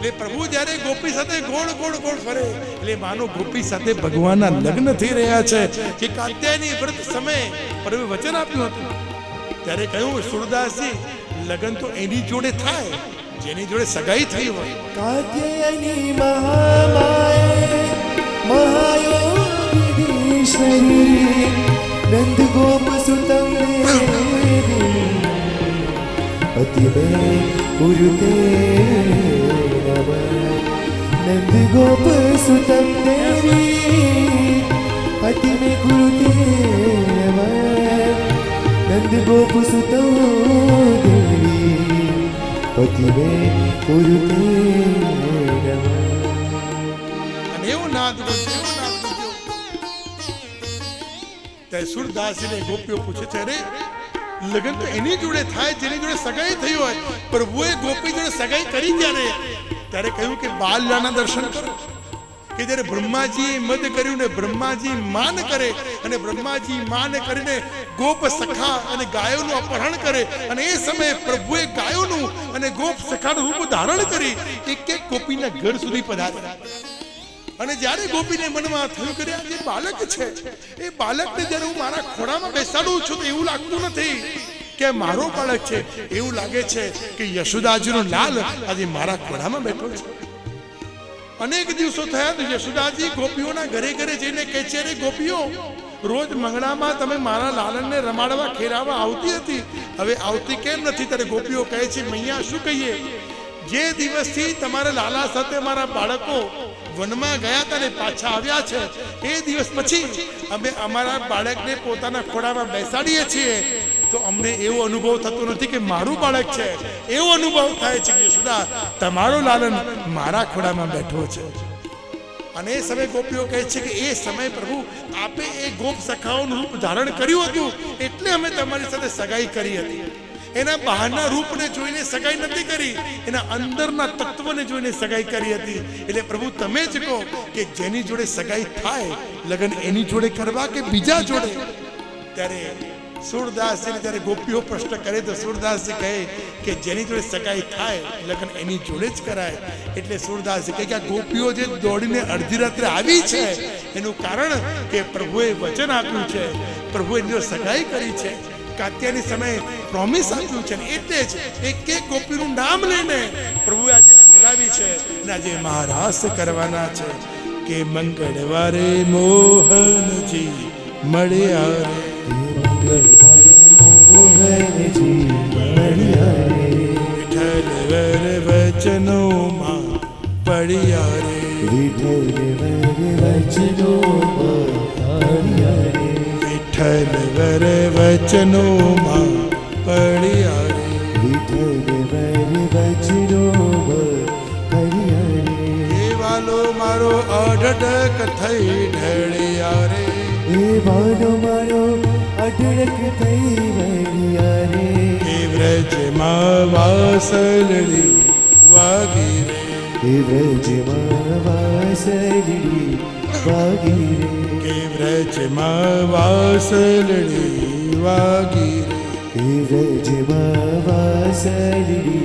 એટલે પ્રભુ જ્યારે ગોપી સાથે ગોળ ગોળ ગોળ ફરે એટલે માનો ગોપી સાથે ભગવાનના લગ્ન થઈ રહ્યા છે। કે કાત્યાયની વ્રત સમયે પ્રભુએ વચન આપ્યું હતું ત્યારે કહ્યું સુરદાસજી લગ્ન તો એની જોડે થાય જેની જોડે સગાઈ થઈ હોય। कात्यायनी महामाये महायोगीश्वरी नंद गोप सुतम देवी अति में कुरुते नमः। नंद गोप सुतम देवी अति में कुरुते नमः। नंद गोप सुतम देवी पति में कुरुते नमः। અને એવો નાદ બોલ્યો, એવો નાદ બોલ્યો ત્યારે સુરદાસીને ગોપીઓ પૂછે છે અરે લગ્ન તો એની જોડે થાય જેની જોડે સગાઈ થઈ હોય। પ્રભુએ ગોપી જોડે સગાઈ કરી ત્યારે કહ્યું કે બાલલાના દર્શન કરો કે જ્યારે બ્રહ્માજીએ મદ કર્યું ને બ્રહ્માજી માન કરે અને બ્રહ્માજી માન કરીને ગોપ સખા અને ગાયોનું અપહરણ કરે અને એ સમયે પ્રભુએ ગાયોનું અને ગોપ સખાનું રૂપ ધારણ કરી એક એક ગોપીના ઘર સુધી પધાર્યા। અને જ્યારે ગોપીને મનમાં થયું કે આ જે બાળક છે એ બાળકને જ્યારે હું મારા ખોળામાં બેસાડું છું તો એવું લાગતું નથી કે મારો બાળક છે, એવું લાગે છે કે યશોદાજીનો લાલ આજે મારા ખોળામાં બેઠો છે। અનેક દિવસો થયા તો યશોદાજી ગોપીઓના ઘરે ઘરે જઈને કહે છે અરે ગોપીઓ રોજ મંગળામાં તમે મારા લાલનને રમાડવા ખેરાવા આવતી હતી, હવે આવતી કેમ નથી? ત્યારે ગોપીઓ કહે છે મૈયા શું કહીએ, જે દિવસથી તમારા લાલા સાથે મારા બાળકો વનમાં ગયા હતા ને પાછા આવ્યા છે એ દિવસ પછી અમે અમારા બાળકને પોતાના ખોળામાં બેસાડીએ છીએ તો અમને એવો અનુભવ થતો નથી કે મારું બાળક છે, એવો અનુભવ થાય છે કે યશોદા તમારો લાલન મારા ખોળામાં બેઠો છે। અને એ સમય ગોપીઓ કહે છે કે એ સમય પ્રભુ આપે એ ગોપ સખાઓનું રૂપ ધારણ કર્યું હતું એટલે અમે તમારી સાથે સગાઈ કરી હતી। એના બહારના રૂપને જોઈને સગાઈ નથી કરી, એના અંદરના તત્વને જોઈને સગાઈ કરી હતી। એટલે પ્રભુ તમે જ કહો કે જેની જોડે સગાઈ થાય લગ્ન એની જોડે કરવા કે બીજા જોડે? ત્યારે સુરદાસજી જ્યારે ગોપીઓ પ્રશ્ન કરે તો સુરદાસજી કહે કે જેની જોડે સગાઈ થાય લગ્ન એની જોડે જ કરાય। એટલે સુરદાસજી કહે કે આ ગોપીઓ જે દોડીને અડધી રાત્રે આવી છે એનું કારણ કે પ્રભુએ વચન આપ્યું છે, પ્રભુએ એની જોડે સગાઈ કરી છે, કાત્યાની સમયે પ્રોમિસ આપ્યું છે એટલે જ એક એક ગોપીનું નામ લઈને પ્રભુએ આજે બોલાવી છે અને આજે મહારાસ કરવાના છે કે મંગળવારે મોહનજી મળ્યા રે, मंगलवारे मोहनजी बढ़िया रे, વિઠ્ઠલ વર વચનોમાં પડ્યા રે, विठल वर वचनों बढ़िया रे, વિઠ્ઠલ વર વચનોમાં પડ્યા રે, विठल वर वचनों बढ़िया रे। એ વાલો મારો અઢળક થઈ ઢળ્યા રે, ए बालो मारो अडड़क थई बढ़िया रे, એ વ્રજમાં વાસલડી વાગી રે, ए व्रजमा वासली वागी रे, કે વ્રજમાં વાસલડી વાગી રે, હિરજમાં વાસળી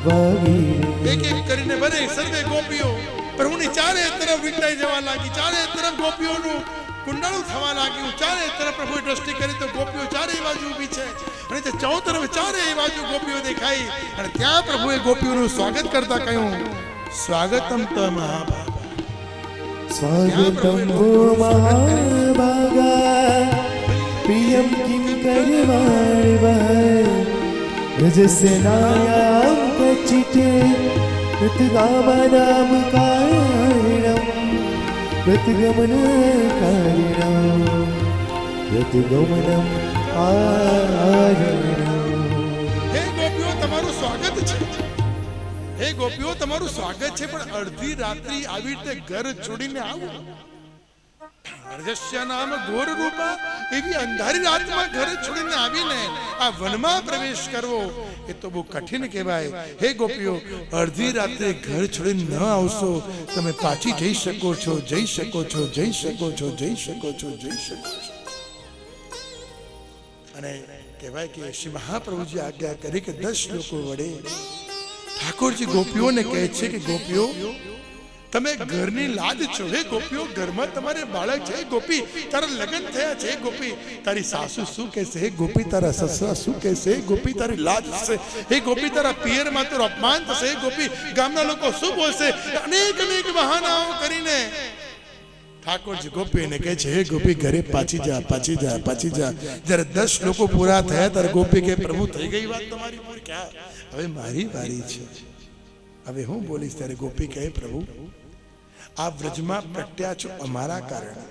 વાગી એક એક કરીને ભલે સર્વે ગોપીઓ પ્રભુની ચારે તરફ વીંટાઈ જવા લાગી, ચારે તરફ ગોપીઓનું કુંડાળું થવા લાગ્યું, ચારે તરફ પ્રભુએ દ્રષ્ટિ કરી તો ગોપીઓ ચારે બાજુ ઊભી છે અને તે ચૌ તરફ ચારે બાજુ ગોપીઓ દેખાઈ અને ત્યાં પ્રભુએ ગોપીઓનું સ્વાગત કરતા કહ્યું, સ્વાગતમ ત મહાભાગા, સ્વાગતમ વો મહાભાગા પ્રિયમ કિમ કરવાણવા રજસનાયામ કચિતે પ્રતગામનામ કારણમ પ્રતગમન કારણમ પ્રતગમનમ આરણમ. હે ગોપીઓ તમારું સ્વાગત છે, હે ગોપીઓ તમારું સ્વાગત છે, પણ અડધી રાત્રિ આવી રીતે ઘર છોડીને આવું, રજસ્ય નામ ઘોર રૂપા, એવી અંધારી રાતમાં ઘર છોડીને આવીને આ વનમાં પ્રવેશ કરવો એ તો બહુ કઠિન કહેવાય. હે ગોપીઓ, અડધી રાત્રે ઘર છોડીને ન આવશો, તમે પાછી જઈ શકો છો, જઈ શકો છો, જઈ શકો છો, જઈ શકો છો, જઈ શકો છો. અને કહેવાય કે શ્રી મહાપ્રભુજી આજ્ઞા કરી કે 10 શ્લોકો વડે ઠાકોરજી ગોપીઓને કહે છે કે ગોપીઓ તમે ઘરની લાજ છો. હે ગોપીઓ, ઘરમાં તમારે બાળક છે. હે ગોપી, તારા લગ્ન થયા છે. હે ગોપી, તારી સાસુ શું કહેશે? હે ગોપી, તારા સસરા શું કહેશે? હે ગોપી, તારી લાજ હશે. હે ગોપી, તારા પિયરમાં તારું અપમાન થશે. હે ગોપી, ગામના લોકો શું બોલશે? અનેક અનેક બહાનાઓ કરીને ઠાકોરજી ગોપીને કહે છે, હે ગોપી, ઘરે પાછી જા, પાછી જા, પાછી જા. જ્યારે 10 શ્લોકો પૂરા થયા ત્યારે ગોપી કે પ્રભુ થઈ ગઈ વાત તમારી પૂરી, ક્યાં હવે મારી વારી છે, હવે હું બોલીશ. ત્યારે ગોપી કહે, પ્રભુ આપ વ્રજમાં પ્રગટ્યા છો અમારા કારણે,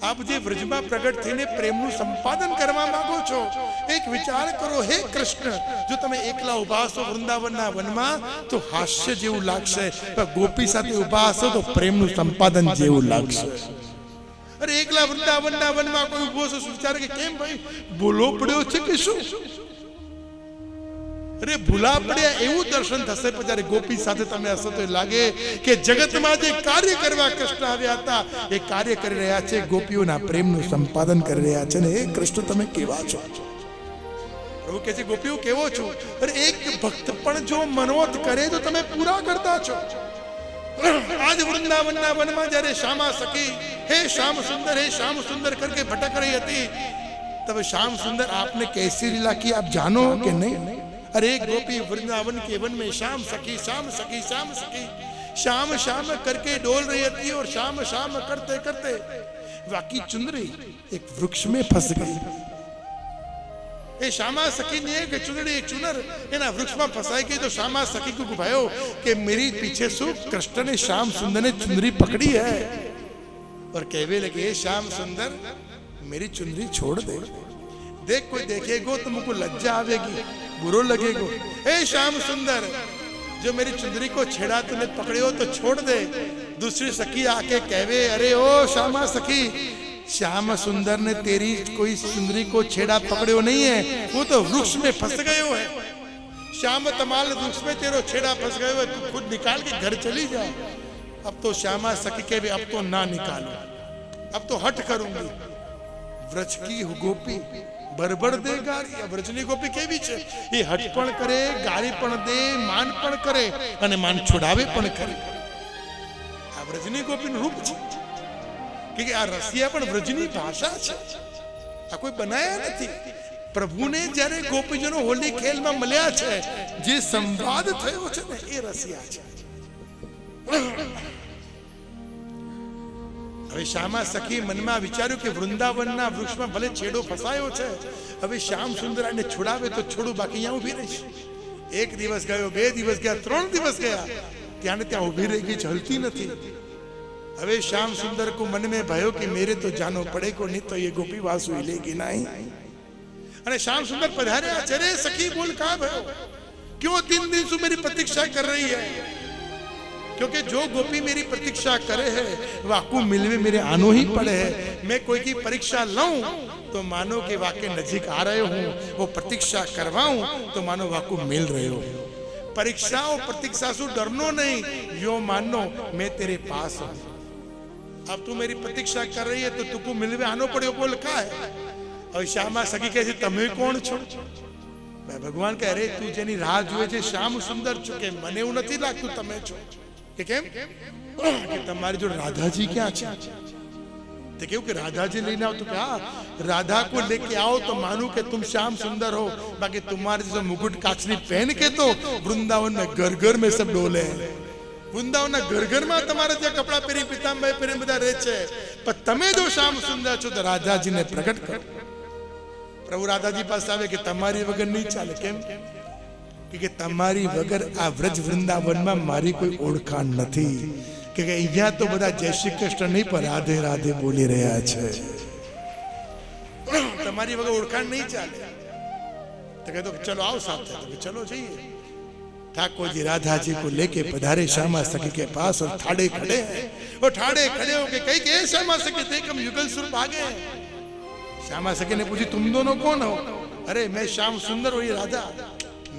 આપ જે વ્રજમાં પ્રગટ થઈને પ્રેમનું સંપાદન કરવા માંગો છો, એક વિચાર કરો. હે કૃષ્ણ, જો તમે એકલા ઉભા હશો વૃંદાવનના વનમાં તો હાસ્ય જેવું લાગશે, પણ ગોપી સાથે ઉભા હશો તો પ્રેમનું સંપાદન જેવું લાગશે. અરે એકલા વૃંદાવનના વનમાં કોઈ ઉભો હશો, વિચારે કે કેમ ભાઈ ભૂલો પડ્યો છે કે શું? અરે ભૂલા પડ્યા એવું દર્શન થશે. પણ જ્યારે ગોપી સાથે તમે હશો તો લાગે કે જગતમાં જે કાર્ય કરવા કૃષ્ણ આવ્યા હતા એ કાર્ય કરી રહ્યા છે, ગોપીઓના પ્રેમનું સંપાદન કરી રહ્યા છે. ને એ કૃષ્ણ તમે કેવા છો? પ્રભુ કહે છે, ગોપીઓ કેવો છો? અરે એક ભક્ત પણ જો મનોરથ કરે તો તમે પૂરા કરતા છો. આજ વૃંદાવનના વનમાં જ્યારે શ્યામા સખી હે શ્યામ સુંદર, હે શ્યામ સુંદર करके भटक रही હતી, तब श्याम सुंदर आपने कैसी लीला की आप जानो कि नहीं? अरे गोपी वृंदावन के वन में श्याम सखी, श्याम सखी, श्याम सखी श्याम श्याम करके डोल रही थी और श्याम श्याम करते करते वाकी चुनरी एक वृक्ष में फंस गई. એ શ્યામા સખીની એક ચુનરી, એક ચુનર એના વૃક્ષમાં ફસાઈ ગઈ. તો શ્યામા સખી को भायो कि मेरी पीछे શું कृष्ण ने श्याम सुंदर ने चुनरी पकड़ी है और कहने लगे, श्याम सुंदर मेरी चुनरी छोड़ दे, देख कोई देखेगो तो मुझको लज्जा आवेगी, बुरो लगेगो. हे श्याम सुंदर, जो मेरी चुंदरी को छेड़ा तूने पकड़े हो तो छोड़ दे. दूसरी सखी आके कहवे, अरे ओ श्यामा सखी, श्याम सुंदर ने तेरी कोई चुंदरी को छेड़ा पकड़े नहीं है, वो तो वृक्ष में फंस गयो है. श्याम तमाल वृक्ष में तेरो छेड़ा फंस गयो है, तू खुद निकाल के घर चली जा. अब तो श्यामा सखी कहवे, अब तो ना निकालो, अब तो हट करूंगी. व्रज की गोपी बरबर दे गारी. व्रजनी गोपी केवी छे? ये हट पण करे, गारी पण दे, मान पण करे અને માન છોડાવે પણ કરે. આ વ્રજની ગોપીનું રૂપ છે કે આ રસિયા પણ વ્રજની ભાષા છે, આ કોઈ બનાયા નથી. પ્રભુને જ્યારે ગોપીજનો હોલી ખેલમાં મળ્યા છે, જે સંવાદ થયો છે ને એ રસિયા છે. હવે શ્યામા સખી મનમાં વિચાર્યું કે વૃંદાવનના વૃક્ષમાં ભલે છેડો ફસાયો છે, હવે શ્યામ સુંદર આને છોડાવે તો છોડું, બાકી અહીંયા ઊભી રહીશ. 1 દિવસ ગયો, 2 દિવસ ગયા, 3 દિવસ ગયા, ત્યાં ત્યાં ઊભી રહી ગઈ, હલતી નથી. હવે श्याम सुंदर को मन में भयो कि मेरे तो जानो पड़ेगा, नहीं तो ये गोपी वासु हिलेगी नहीं. अरे श्याम सुंदर पधारे, चले सखी बोल कहाँ भयो, क्यों 3 दिन से मेरी प्रतीक्षा कर रही है? क्योंकि जो गोपी मेरी प्रतीक्षा करे है वाकू मिलवे मेरे आनो ही पड़े है. मैं कोई की परीक्षा लऊं तो मानो कि वाके नजीक आ रहे हूं, वो प्रतीक्षा करवाऊं तो मानो वाकू मिल रहे हो. परीक्षा और प्रतीक्षा से डरनो नहीं, यो मानो मैं तेरे पास हूं. अब तू मेरी प्रतीक्षा कर रही है तो तुको मिलवे आनो पड़े. बोल का है? હવે શ્યામા સખી કહે છે તમે કોણ છો? ભગવાન કહે અરે તું જેની રાહ જુએ છે શ્યામ સુંદર છો કે મને એવું નથી લાગતું તમે છો. કે કેમ? કે તમારી જોડે રાધાજી ક્યાં છે? तो क्यों कि राधा जी लेने आओ तो क्या राधा को लेके आओ तो मानू कि तुम श्याम सुंदर हो, बाकी तुम्हारे जैसे मुकुट काचनी पहन के तो वृंदावन में घर घर में सब डोले. वृंदावन घर घर में तुम्हारे जो कपड़ा पहरी पीताम्बर पहरी બધા રહે છે, પણ તમે જો શ્યામ સુંદર છો તો રાધાજીને પ્રગટ કરો. પ્રભુ રાધાજી પાસે આવે કે તમારી વગર નહીં ચાલે. કેમ? કે તમારી વગર આ વ્રજ વૃંદાવનમાં મારી કોઈ ઓળખાણ નથી. કે અહીંયા તો બધા જય શ્રી કૃષ્ણ નહીં પણ રાધે રાધે બોલી રહ્યા છે. તમારી વગર ઓળખાણ નહીં ચાલે. तो कहते चलो आओ साथ है. तो चलो जाइए. ठाकुर जी राधा जी को लेके पधारे श्यामा सखी के पास और ठाड़े खड़े हैं. और ठाड़े खड़े हो के कही के श्यामा सखी देख हम युगल स्वरूप आ गए. श्यामा सखी ने पूछी तुम दोनों कौन हो? अरे मैं श्याम सुंदर और ये राधा.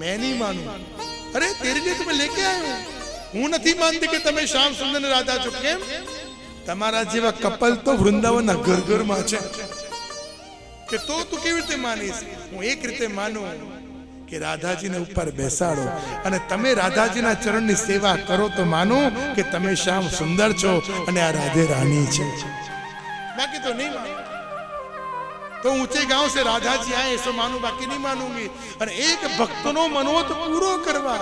मैं नहीं मानू. अरे तेरे लिए तो मैं लेके आया हूँ. હું નથી માનતી કે તમે શ્યામ સુંદર ને રાધા છો. કેમ? તમારા જેવા કપલ તો વૃંદાવનના ઘર ઘરમાં છે. કે તો તું કેવી રીતે માનીશ? હું એક રીતે માનું કે રાધાજીને ઉપર બેસાડો અને તમે રાધાજીના ચરણની સેવા કરો તો માનું કે તમે શ્યામ સુંદર છો અને આ રાધે રાની છે. બાકી તો નહીં માનું. तो ऊंचे गांव से राधा जी आए ऐसा मानू, बाकी नहीं मानूंगी. और एक भक्तनो मनोरथ पूरो करवा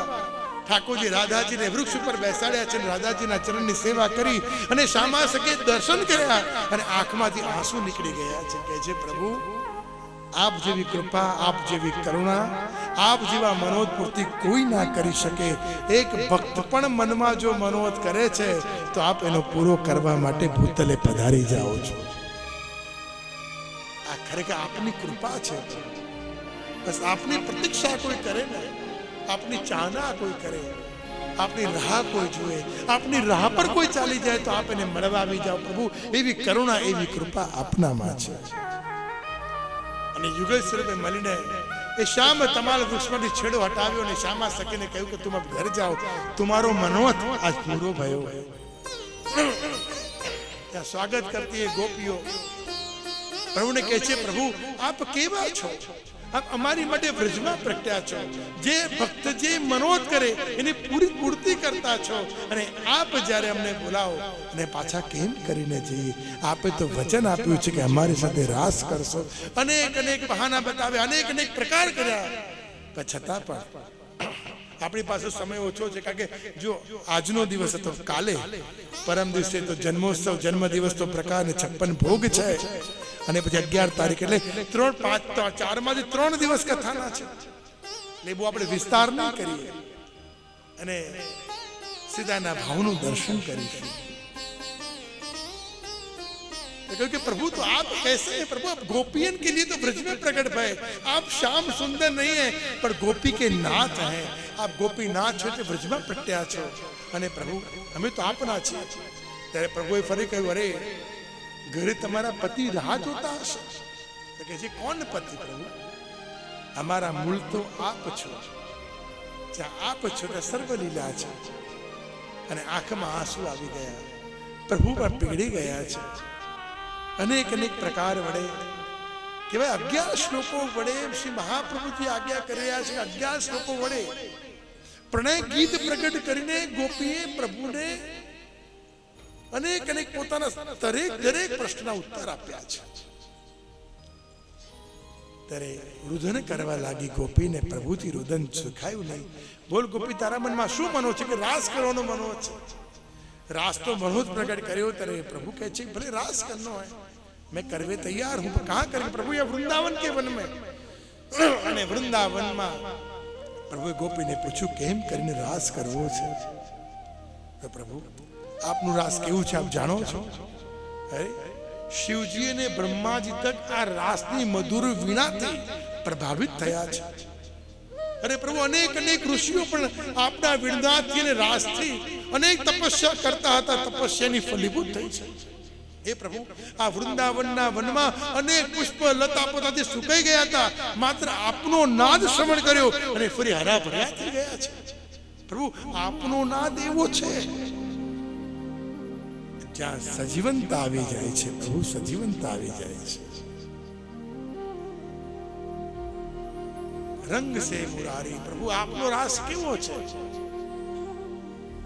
ठाकुर जी राधा जी ने वृक्ष पर બેસાડ્યા છે. રાधा जी ના ચરણની સેવા કરી અને શ્યામા સખી દર્શન કર્યા અને આંખમાંથી આંસુ નીકળી ગયા છે. કે છે પ્રભુ આપ જેવી કૃપા, આપ જેવી કરુણા, આપ જેવા મનોરથ પૂર્તિ કોઈ ના કરી શકે. એક ભક્ત પણ મનમાં જો મનોરથ કરે છે તો આપ એનો પૂરો કરવા માટે ભૂતલે પધારી જાઓ છો. આ ખરેખર આપની કૃપા છે. બસ આપની પ્રતીક્ષા કોઈ કરે ને, આપની ચાહના કોઈ કરે, આપની રાહ કોઈ જુએ, આપની રાહ પર કોઈ ચાલી જાય તો આપ એને મળવા આવી જાઓ. પ્રભુ એવી કરુણા, એવી કૃપા આપનામાં છે. અને યુગલ સ્વરૂપે મળીને એ શ્યામ તમારા વૃક્ષમાંથી છેડો હટાવ્યો અને શ્યામા સખીને કહ્યું કે તુમ અબ ઘર જાઓ, તમારો મનોરથ આજ પૂરો ભયો. ત્યાં સ્વાગત કરતી એ ગોપીઓ પ્રભુને કહે છે પ્રભુ આપ કેવા છો? આપ અમારી માટે વ્રજમાં પ્રગટ્યા છો. જે ભક્ત જે મનોરથ કરે એની પૂરી પૂર્તિ કરતા છો. અને આપ જ્યારે અમને બોલાવો અને પાછા કેમ કરીને જઈએ? આપે તો વચન આપ્યું છે કે અમારી સાથે રાસ કરશો. અનેક અનેક બહાના બતાવે, અનેક અનેક પ્રકાર કર્યા, પણ છતાં પણ આપણી પાસે સમય ઓછો છે. કારણ કે જો આજનો દિવસ હતો, કાલે પરમ દિવસે તો જન્મોત્સવ, જન્મ દિવસ તો પ્રકાર 56 ભોગ છે. અને પછી 11 તારીખ એટલે 3, 5, 4 માંથી 3 દિવસ કથાના છે. એટલે બહુ આપણે વિસ્તાર નહીં કરીએ અને સીધાના ભાવનું દર્શન કરીશું. क्योंकि प्रभु तो आप कैसे हैं? प्रभु आप गोपियन के लिए तो ब्रज में प्रकट भय. आप श्याम सुंदर नहीं है पर गोपी के नाथ हैं. आप गोपीनाथ છો તે બ્રજમાં પ્રગટ્યા છો. અને પ્રભુ અમે તો આપના છીએ. ત્યારે પ્રભુએ ફરી કહ્યું અરે ઘરે તમારા પતિ રાહ જોતા હશે. તો કે છે કોણ પતિ? પ્રભુ અમારા મૂળ તો આપ છો. જ્યાં આપ છો ત્યાં સર્વ લીલા છે. અને આંખમાં આંસુ આવી ગયા. પ્રભુ પણ પીગળી ગયા છે. અનેક અનેક પ્રકાર વડે કેવાય 11 શ્લોકો વડે શ્રી મહાપ્રભુજી આજ્ઞા કરી રહ્યા છે. 11 શ્લોકો વડે પ્રણય ગીત પ્રગટ કરીને ગોપીએ પ્રભુને અનેક અનેક પોતાના દરેક પ્રશ્નના ઉત્તર આપ્યા છે. ત્યારે રુદન કરવા લાગી ગોપીને. પ્રભુથી રુદન સુખાયું નહીં. બોલ ગોપી તારા મનમાં શું મનો છે? કે રાસ કરવાનો મનો છે. रास तो मनोज प्रकट करो. तेरे प्रभु कहे छे भले रास करना है, मैं करवे तैयार हूं, पर कहां करें? प्रभु ये वृंदावन के वन में. અને વૃંદાવન માં પ્રભુએ ગોપીને પૂછ્યું કેમ કરીને રાસ કરવો છે? તો પ્રભુ આપનું રાસ કેવું છે આપ જાણો છો? અરે શિવજી અને બ્રહ્માજી તક આ રાસની મધુર વીણાથી પ્રભાવિત થયા છે. અરે પ્રભુ અનેક અનેક ઋષિઓ પણ આપના વીણાથી અને રાસથી અનેક તપસ્યા કરતા હતા. તપસ્યાની ફલીભૂત થઈ છે. એ પ્રભુ આ વૃંદાવનના વનમાં અનેક પુષ્પ લતા પોતાથી સુકાઈ ગયા હતા. માત્ર આપનો નાદ શ્રવણ કર્યો અને ફરી હરા ભર્યા થઈ ગયા છે. પ્રભુ આપનો નાદ એવો છે જ્યાં સજીવનતા આવી જાય છે. પ્રભુ સજીવનતા આવી જાય છે. રંગ સે મુરારી, પ્રભુ આપનો રાસ કેવો છે?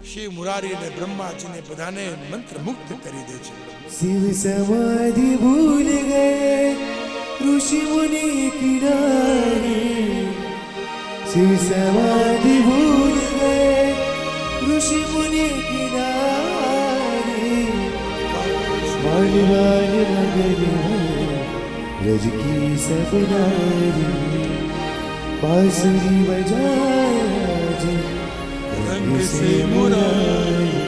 શિવ મુરારી અને બ્રહ્માજીને બધાને મંત્ર મુક્ત કરી દે છે. शिव समाधि भूल गए ऋषि मुनि किनारे, शिव समाधि भूल गए ऋषि मुनि किनारे, वाली वाली मगर रज की सब नारी, बांसुरी बजाए रंग से मुरारी,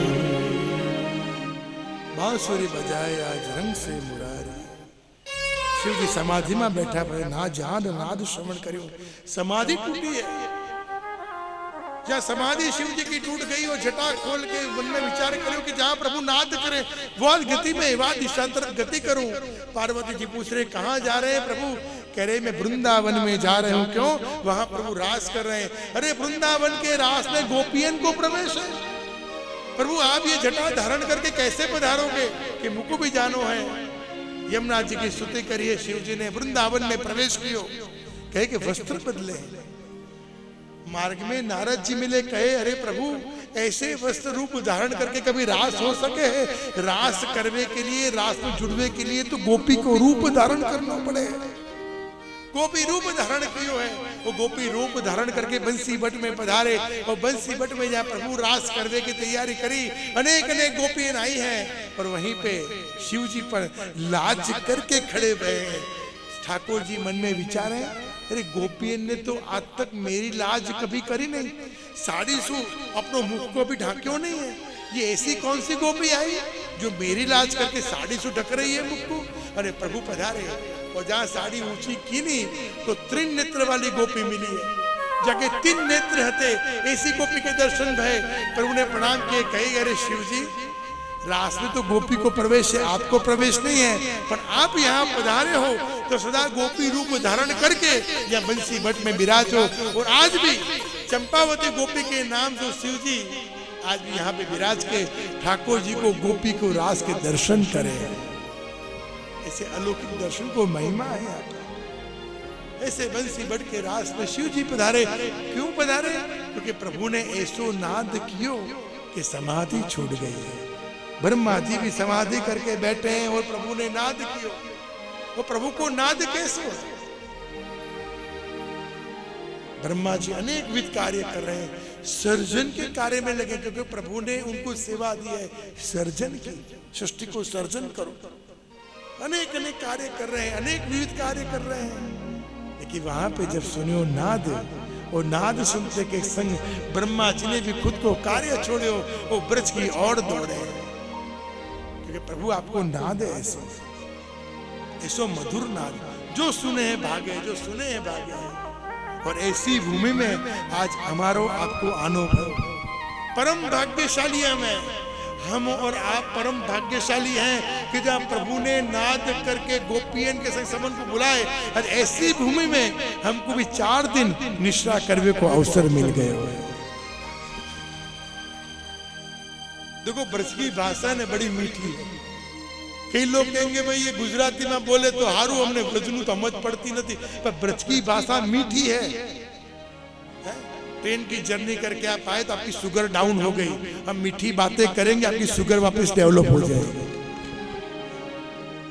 बांसुरी बजाए आज रंग से मुरारी. शिवजी समाधि में बैठा पड़े ना जान नाद श्रवण करियो. समाधि टूटी है. जहाँ समाधि शिव जी की टूट गई और जटा खोल के मन में विचार करो कि जहाँ प्रभु नाद करे वो गति में वह दिशांतर गति करूं. पार्वती जी पूछ रहे कहाँ जा रहे हैं प्रभु? कह रहे मैं वृंदावन में जा रहे हूँ. क्यों? वहां प्रभु रास कर रहे हैं. अरे वृंदावन के रास में गोपियन को प्रवेश है. प्रभु आप ये जटा धारण करके कैसे पधारोगे कि मुझको भी जानो है. यमुना जी की स्तुति करिए. शिव जी ने वृंदावन में प्रवेश किया. कहे कि वस्त्र बदले. मार्ग में नारद जी मिले. कहे अरे प्रभु ऐसे वस्त्र रूप धारण करके कभी रास हो सके है? रास करने के लिए, रास में जुड़ने के लिए तो गोपी को रूप धारण करना पड़े. गोपी रूप धारण कियो है. वो गोपी रूप धारण करके बंसी बट में पधारे और बंसी बट में जहाँ प्रभु रास करने की तैयारी करी. अनेक अनेक गोपियां आई हैं और वहीं पे शिव जी पर लाज करके खड़े हुए हैं. ठाकुर जी मन में विचारे अरे गोपियन ने तो आज तक मेरी लाज कभी करी नहीं. साड़ी सु अपनो मुख को भी ढाक्यो नहीं है. ये ऐसी कौन सी गोपी आई जो मेरी लाज करके साड़ी सु ढक रही है मुख को? अरे प्रभु पधारे और जहाँ साड़ी ऊंची की नहीं तो त्रिन नेत्र वाली गोपी मिली है. जगह 3 नेत्र हते ऐसी गोपी के दर्शन भय. प्रभु ने प्रणाम किए. कही अरे शिव जी रास में तो गोपी को प्रवेश है, आपको प्रवेश नहीं है. पर आप यहाँ पधारे हो तो सदा गोपी रूप धारण करके या बंसी बट में विराजो. और आज भी चंपावती गोपी के नाम जो शिव जी आज भी यहाँ पे विराज के ठाकुर जी को गोपी को रास के दर्शन करे. ऐसे अलौकिक दर्शन को महिमा है यहाँ पे. ऐसे बंसी बट के रास में शिव जी पधारे. क्यों पधारे? क्योंकि प्रभु ने ऐसो नाद कियो कि समाधि छूट गई है. ब्रह्मा जी भी समाधि करके बैठे हैं और प्रभु ने नाद कियो. वो प्रभु को नाद कैसे हो? ब्रह्मा जी अनेक विध कार्य कर रहे हैं. सर्जन के कार्य में लगे क्योंकि प्रभु ने उनको सेवा दी है सर्जन की. सृष्टि को सर्जन करो. अनेक अनेक कार्य कर रहे हैं, अनेक विविध कार्य कर रहे हैं. लेकिन वहां पे जब सुनियो नाद और नाद सुनते के संग ब्रह्मा जी ने भी खुद को कार्य छोड़ो वो ब्रज की ओर दौड़े. क्योंकि प्रभु आपको नाद है ऐसो ऐसो मधुर नाद. जो सुने हैं भागे, जो सुने हैं भागे. और ऐसी भूमि में आज हमारो आपको अनुभव. परम भाग्यशाली हम और आप परम भाग्यशाली हैं कि जहाँ प्रभु ने नाद करके गोपियन के संग समन को बुलाए. और ऐसी भूमि में हमको भी 4 दिन निश्रा करने को अवसर मिल गए. देखो ब्रज की भाषा ने बड़ी मीठी है. कई लोग कहेंगे भाई ये गुजराती में बोले तो हारू हमने ब्रजनु समझ पड़ती नहीं. पर ब्रज की भाषा मीठी है. ट्रेन की जर्नी करके आप आए तो आपकी शुगर डाउन हो गई. हम मीठी बातें करेंगे आपकी शुगर वापस डेवलप हो जाएगी.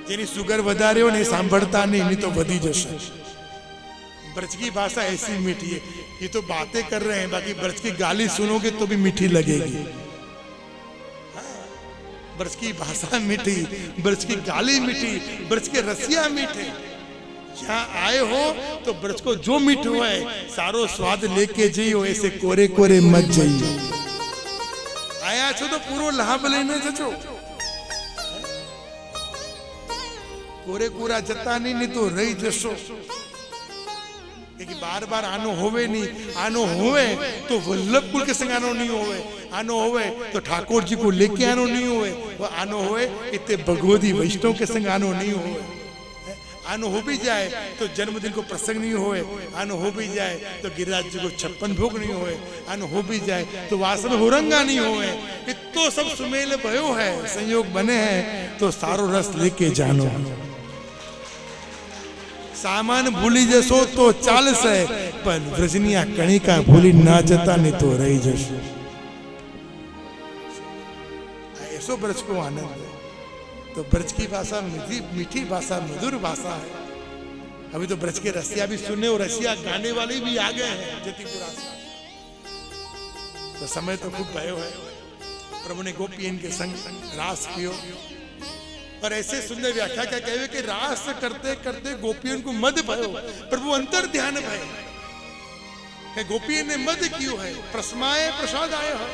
જેની शुगर વધારે हो नहीं सांभळता नहीं तो वधी जशे. ब्रज की भाषा ऐसी मीठी है. ये तो बातें कर रहे हैं बाकी ब्रज की गाली सुनोगे तो भी मीठी लगेगी. ब्रज की भाषा मीठी, ब्रज की गाली मीठी, ब्रज के रसिया मीठे. यहाँ आए हो तो ब्रज को जो मीठो है सारो स्वाद लेके जइयो. ऐसे कोरे कोरे मत जइयो. आया छो तो पूरो लाभ लेने जजो. कोरे कोरा जता नहीं तो रही जशो. बार बार आनो होवे नहीं. आनो होवे तो वल्लभ कुल के संग आनो नहीं होवे. आनो होवे तो ठाकुर जी को लेके आनो नहीं होवे. वो आनो होवे इतने भगवती वैष्णव के संग आनो नहीं होवे. आनो हो भी जाए तो जन्मदिन को प्रसंग नहीं होए. आनो हो भी जाए तो गिरिराज जी को 56 भोग नहीं होए. आनो हो भी जाए तो वास्तव में हुरंगा नहीं होए. इतो सब सुमेल भयो है, संयोग बने हैं तो सारो रस लेके जानो. સામાન ભૂલી જશો તો ચાલશે, પણ વ્રજની આ કણિકા ભૂલી ના જતા નહીં તો રહી જશે. ऐसो ब्रज को आनंद है. तो ब्रज की भाषा मीठी मीठी भाषा, मधुर भाषा है. अभी तो ब्रज के रसिया भी सुने और रसिया गाने वाले भी आ गए हैं जतिपुरा से. तो समय तो खूब भयो है. प्रभु ने गोपियन के संग रास कियो और ऐसे सुंदर व्याख्या क्या कहे कि रास करते करते गोपियन को मद भयो, प्रभु अंतर ध्यान भय. गोपियन ने मद कियो है, प्रसमाए प्रसाद आए है.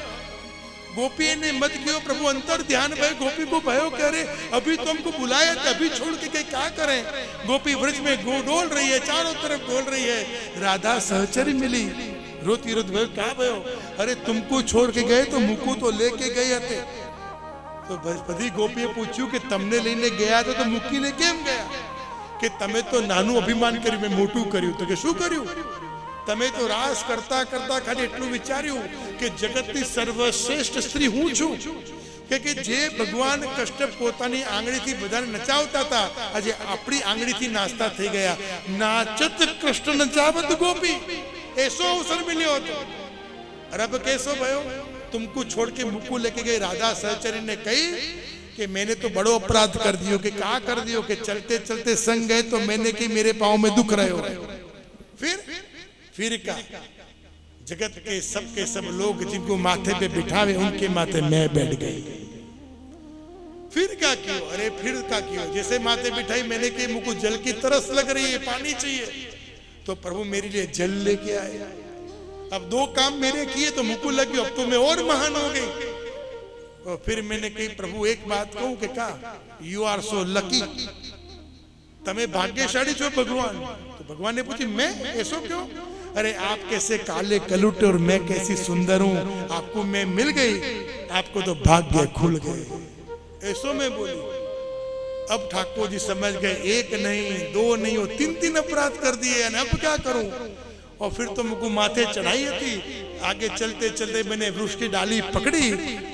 गोपी ने मत कियो, प्रभु अंतर ध्यान भय. गोपी को भयो करे अभी तो हमको बुलाया था, अभी छोड़ के क्या करें. गोपी व्रज में डोल रही है, चारों तरफ डोल रही है. राधा सहचरी मिली, रोती रोती भयो क्या भयो, अरे तुमको छोड़ के गए तो मुकु तो लेके गए थे. तो बधी गोपीए पूछ्યું કે તમને લઈને ગયા તો મુકી ને કેમ ગયા? કે તમે તો નાનું અભિમાન કર્યું, મેં મોટું કર્યું. તો કે શું કર્યું? તમે તો રાસ કરતા કરતા ખાલી એટલું વિચાર્યું કે જગતની સર્વશ્રેષ્ઠ સ્ત્રી હું છું. કે જે ભગવાન કૃષ્ણ પોતાની આંગળીથી બધાને નચાવતા હતા, આજે આપણી આંગળીથી નાચતા થઈ ગયા. નાચત કૃષ્ણ નચાવત ગોપી, એસો અવસર મળ્યો હતો. અરે अब कैसो भयो, तुमको छोड़ के मुकु लेके गए. राधा सहचरी ने कही कि मैंने तो बड़ो अपराध कर दियो. कि क्या कर दियो? कि चलते चलते संग गए तो मैंने कि मेरे पाँव में दुख रहे हो. फिर क्या? जगत के सब लोग जिनको माथे पे बिठावे उनके माथे मैं बैठ गई. फिर क्या कियो? अरे फिर क्या कियो? जैसे माथे बिठाई मैंने कि मुझको जल की तरस लग रही है, पानी चाहिए. तो प्रभु मेरे लिए जल लेके आए. अब 2 काम मेरे किए तो मुझको लगी अब तो मैं और महान हो गई. और फिर मैंने कही प्रभु एक बात कहूं कि क्या? यू आर सो लकी, तमें भाग्यशाली छो भगवान. तो भगवान ने पूछी मैं? ऐसो क्यों? अरे आप कैसे काले कलुटे और मैं कैसी सुंदर हूं, आपको मैं मिल गई, आपको तो भाग्य खुल गए. ऐसो मैं बोली. अब ठाकुर जी समझ गए, 1 नहीं 2 नहीं और 3 अपराध कर दिए. अब क्या करूं? और फिर तो मुझको माथे चढ़ाई थी. आगे चलते चलते मैंने वृक्ष की डाली पकड़ी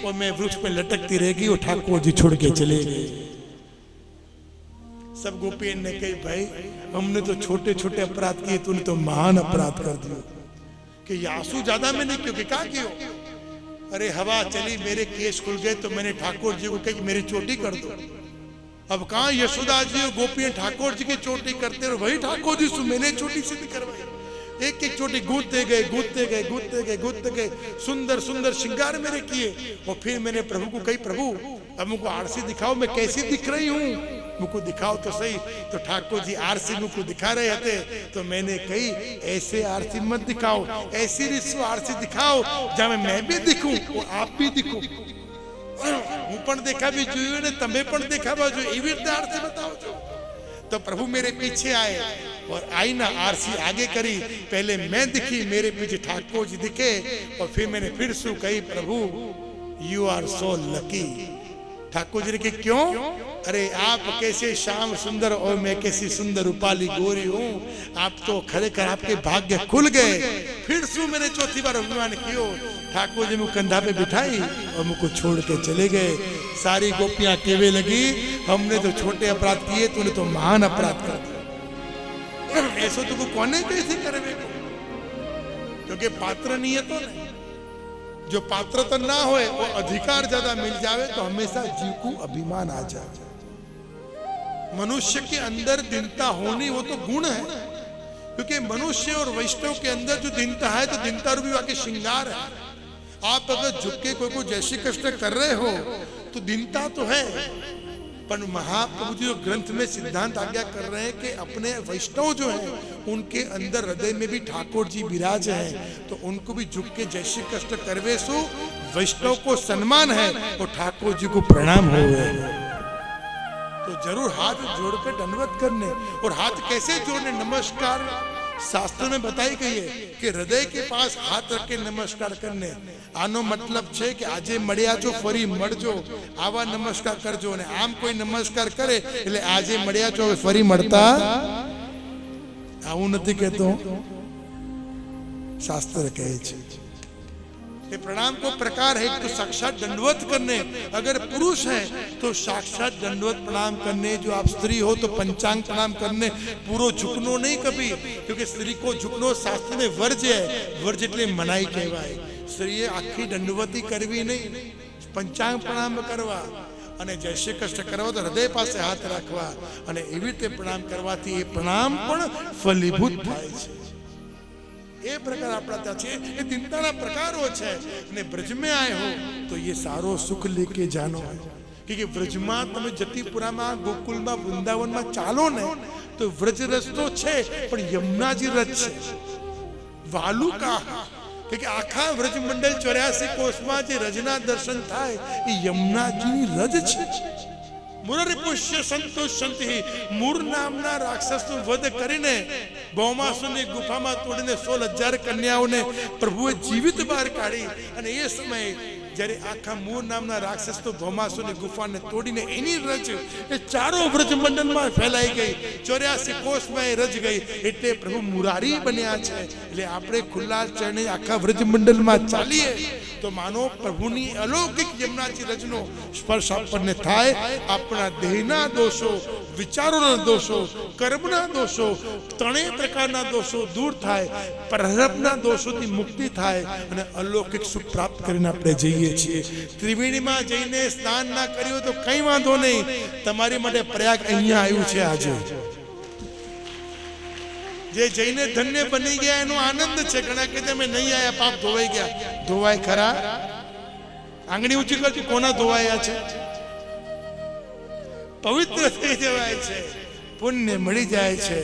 और मैं वृक्ष पे लटकती रह गई और ठाकुर जी छोड़ के चले गए. सब गोपियन ने कही भाई हमने तो छोटे छोटे अपराध किए, तूने तो महान अपराध कर दियो. कि आंसू ज्यादा मैंने क्यों? कि क्या कियो? अरे हवा चली, मेरे केस खुल गए तो मैंने ठाकुर जी को कही मेरी चोटी कर दो. अब कहाँ यशोदा जी और गोपियन ठाकुर जी की चोटी करते और वही ठाकुर जी से मैंने चोटी सिद्ध करवाई. एक एक चोटी गूंथते गए गूंथते गए गूंथते गए गूंथते गए. सुंदर सुंदर श्रृंगार मेरे किए. और फिर मैंने प्रभु को कही प्रभु अब मुझको आरसी दिखाओ, मैं कैसी दिख रही हूँ, मुझको दिखाओ तो सही. तो ठाकुर जी आरसी मुझको दिखा रहे थे. तो मैंने कही ऐसे आरसी मत दिखाओ, ऐसी रिश्व आरसी दिखाओ जहाँ मैं भी दिखूं और आप भी दिखूं. હું પણ દેખાવી જોઈએ ને તમે પણ દેખાવા જોઈએ, એવી રીતે આરસી બતાવો છો. तो प्रभु मेरे पीछे आए और आई ना आरसी आगे करी. पहले मैं दिखी, मेरे पीछे ठाकुर जी दिखे. और फिर मैंने फिर सु कही प्रभु you are so lucky. Thakur ji ने कही क्यों? अरे आप कैसे श्याम सुंदर और मैं कैसी सुंदर रूपाली गोरी हूँ, आप तो खरेखर आपके भाग्य खुल गए. फिर सु मैंने चौथी बार अभिमान कियो. ठाकुर जी मुझे कंधा पे बिठाई और मुझको छोड़ के चले गए. सारी गोपियां कहने लगी हमने तो छोटे अपराध किए, तूने तो महान अपराध कर दिया. ऐसा तो कोने कैसे करे? क्योंकि पात्र नहीं है तो नहीं. जो पात्रता ना होए वो अधिकार ज्यादा मिल जावे तो हमेशा जीव को अभिमान आ जाए. मनुष्य के अंदर दीनता होनी वो तो गुण है. क्योंकि मनुष्य और वैष्णव के अंदर जो दीनता है तो दीनता रूपी वाके श्रृंगार है. आप अगर झुक के कोई को जय श्री कृष्ण कर रहे हो तो दीनता तो है. पर महाप्रभु जी ग्रंथ में सिद्धांत आज्ञा कर रहे हैं कि अपने वैष्णव जो हैं उनके अंदर हृदय में भी ठाकुर जी विराज हैं. तो उनको भी झुक के जय श्री कृष्ण करवे सो वैष्णव को सम्मान है और ठाकुर जी को प्रणाम हो. तो जरूर हाथ जोड़कर दंडवत करने. और हाथ कैसे जोड़ने? नमस्कार शास्त्र में बताई गई है कि हृदय के पास हाथ रख के नमस्कार करने. आनो मतलब छे कि आजे मळ्या छो फरी मळजो, आवा नमस्कार करजो. ने आम कोई नमस्कार करे એટલે આજે મળ્યા છો ફરી મળતા આવું નથી કહેતો, શાસ્ત્ર કહે છે. ये प्रणाम को प्रकार है, एक तो साक्षात दंडवत करने, अगर पुरुष है तो साक्षात दंडवत प्रणाम करने, जो आप स्त्री हो तो पंचांग प्रणाम करने, पूरो झुकनो नहीं कभी, क्योंकि स्त्री को झुकनो शास्त्र में वर्ज है, वर्ज એટલે મનાઈ કહેવાય. સ્ત્રીએ આખી દંડવતી કરવી નહીં, પંચાંગ પ્રણામ કરવા અને જય શ્રી કૃષ્ણ કરવા તો હૃદય પાસે હાથ રાખવા અને એવી રીતે પ્રણામ કરવાથી એ પ્રણામ પણ ફલીભૂત થાય છે. એ પ્રકાર આપણા ત્યાં છે, એ દિનતાના પ્રકારો છે. અને બ્રજમાં આય હો તો એ સારો સુખ લેકે જાનો, કે વ્રજમાં તમે જતીપુરામાં, ગોકુલમાં, વૃંદાવનમાં ચાલો ને તો વ્રજ રસ્તો છે, પણ યમુનાજી રજ છે. વાલુકા કે આખા વ્રજ મંડળ 84 કોષમાં જે રજના દર્શન થાય એ યમુનાજીની રજ છે. મુરરિપુષ્ય સંતોષંતિ, મૂર નામના રાક્ષસનો વધ કરીને ભૌમાસુરની ગુફામાં તોડીને 16,000 કન્યાઓને પ્રભુએ જીવિત બહાર કાઢી. અને એ સમયે જ્યારે આખા મૂર નામના રાક્ષસ તો ભૌમાસુરની ગુફાને તોડીને એની રજ એ ચારો વ્રજ મંડળમાં ફેલાઈ ગઈ, 84 કોષમાં એ રજ ગઈ, એટલે પ્રભુ મુરારી બન્યા છે. એટલે આપણે ખુલ્લા ચરણે આખા વ્રજ મંડળમાં ચાલીએ તો માનો પ્રભુની અલૌકિક યમુનાજી રજનો સ્પર્શ આપણને થાય. આપણા દેહના દોષો, વિચારોના દોષો, કર્મના દોષો, ત્રણેય પ્રકારના દોષો દૂર થાય, પ્રહરબના દોષોથી મુક્તિ થાય અને અલૌકિક સુખ પ્રાપ્ત કરીને આપણે જઈએ છીએ. ત્રિવેણીમાં જઈને સ્નાન ના કર્યું તો કંઈ વાંધો નહીં, તમારી માટે પ્રયાગ અહીંયા આવ્યું છે. આજે જે જઈને ધન્ય બની ગયા એનો આનંદ છે. ઘણા કે તમે નહીં આયા, પાપ ધોવાઈ ગયા. ધોવાય ખરા? આંગળી ઊંચી કરજો, કોના ધોવાયા છે? પવિત્ર થઈ જવાય છે, પુણ્ય મળી જાય છે,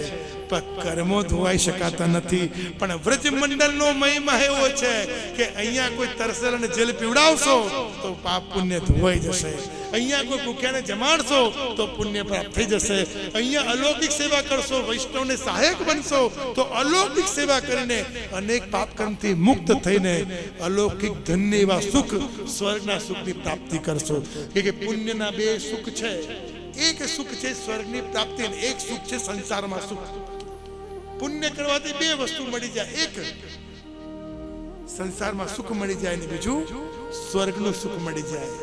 પણ કર્મો ધોવાઈ શકાતા નથી. પણ વ્રજ મંડળનો મહિમા એવો છે કે અહીંયા કોઈ તરસેલ અને જલ પીવડાવશો તો પાપ પુણ્ય ધોવાઈ જશે. અહીંયા કોઈ ભૂખ્યાને જમાડશો તો પુણ્ય પ્રાપ્ત થઈ જશે. અહીંયા અલૌકિક સેવા કરશો, વૈષ્ણવને સહાયક બનશો તો અલૌકિક સેવા કરીને અનેક પાપ કર્મથી મુક્ત થઈને અલૌકિક ધન્ય એવા સુખ, સ્વર્ગના સુખની પ્રાપ્તિ કરશો. કે પુણ્યના બે સુખ છે. એક સુખ છે સ્વર્ગની પ્રાપ્તિ, અને એક સુખ છે સંસારમાં સુખ. પુણ્ય કરવાથી બે વસ્તુ મળી જાય, એક સંસારમાં સુખ મળી જાય ને બીજું સ્વર્ગનું સુખ મળી જાય.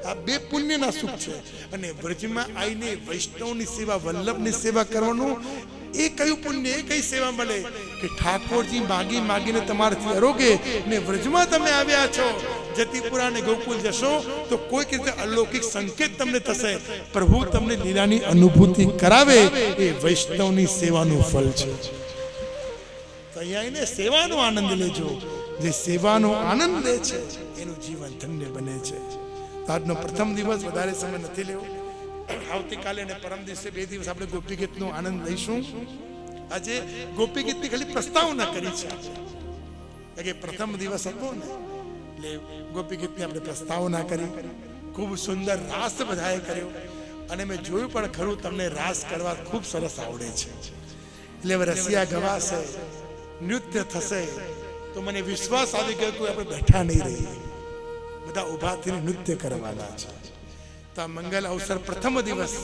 આ બે પુણ્યના સુખ છે. અને વ્રજમાં આવીને વૈષ્ણવની સેવા, વલ્લભની સેવા કરવાનું એ કયું પુણ્ય, એ કઈ સેવા મળે કે ઠાકોરજી માગી માગીને તમારાથી આરોગે ને વ્રજમાં તમે આવ્યા છો. જતીપુરા ને ગોકુલ જશો તો કોઈક રીતે અલૌકિક સંકેત તમને થશે. પ્રભુ તમને લીલાની અનુભૂતિ કરાવે, એ વૈષ્ણવની સેવાનું ફળ છે. તો અહીંયા એને સેવાનો આનંદ લેજો. જે સેવાનો આનંદ લે છે એનું જીવન ધન્ય બને છે. આજનો પ્રથમ દિવસ, વધારે સમય નથી લેવો. આવતીકાલે અને પરમ દિવસે 2 દિવસ આપણે ગોપી ગીતનો આનંદ લઈશું. આજે ગોપી ગીતની ખાલી પ્રસ્તાવના કરી છે કે પ્રથમ દિવસ હતો ને એટલે ગોપી ગીતની આપણે પ્રસ્તાવના કરી. ખૂબ સુંદર રાસ બધાએ કર્યો અને મેં જોયું પણ ખરું તમને રાસ કરવા ખૂબ સરસ આવડે છે. એટલે હવે રસિયા ગવાશે, નૃત્ય થશે તો મને વિશ્વાસ આવી ગયો કે આપણે બેઠા નહીં રહીએ, બધા ઊભા થઈને નૃત્ય કરવાના છે. તો આ મંગલ અવસર પ્રથમ દિવસ,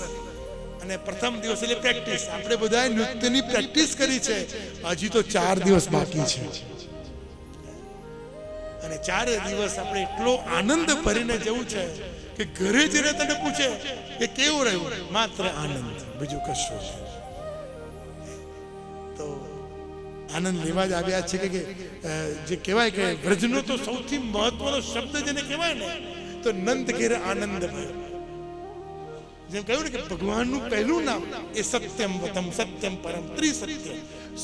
અને પ્રથમ દિવસ એટલે પ્રેક્ટિસ. આપણે બધાએ નૃત્યની પ્રેક્ટિસ કરી છે. હજી તો 4 દિવસ બાકી છે અને 4 દિવસ આપણે એટલો આનંદ ભરીને જવું છે કે ઘરે જઈને તને પૂછે કે કેવું રહ્યું, માત્ર આનંદ, બીજું કશું. તો આનંદ લેવા જ આવ્યા છે કે જે કહેવાય કે વ્રજનો તો સૌથી મહત્વનો શબ્દ જેને કહેવાય ને તો નંદ ઘેર આનંદ ભયો. જેમ કહ્યું ને કે ભગવાનનું પહેલું નામ એ સત્યમ વતમ, સત્યમ પરમ, ત્રિસત્ય.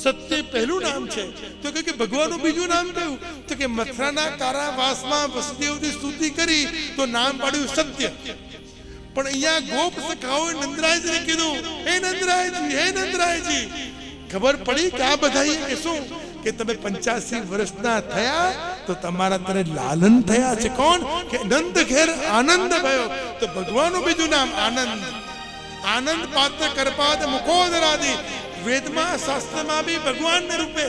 સત્ય પહેલું નામ છે. તો કે ભગવાનનું બીજું નામ કયું? તો કે મથુરાના કારાવાસમાં વસુદેવની સ્તુતિ કરી તો નામ પાડ્યું સત્ય. પણ અહીંયા ગોપ સખાઓએ નંદરાયજીને કીધું, હે નંદરાયજી, હે નંદરાયજી. ખબર પડી કે આ બધા કે શું કે તમે 85 વર્ષના થયા તો તમારા તને લાલન થયા છે. કોણ? કે નંદ ઘેર આનંદ ભયો. તો ભગવાનનું બીજું નામ આનંદ. આનંદ પાત્ર કરપાદ મુખોદરાદી. વેદમાં, શાસ્ત્રમાં બી ભગવાનને રૂપે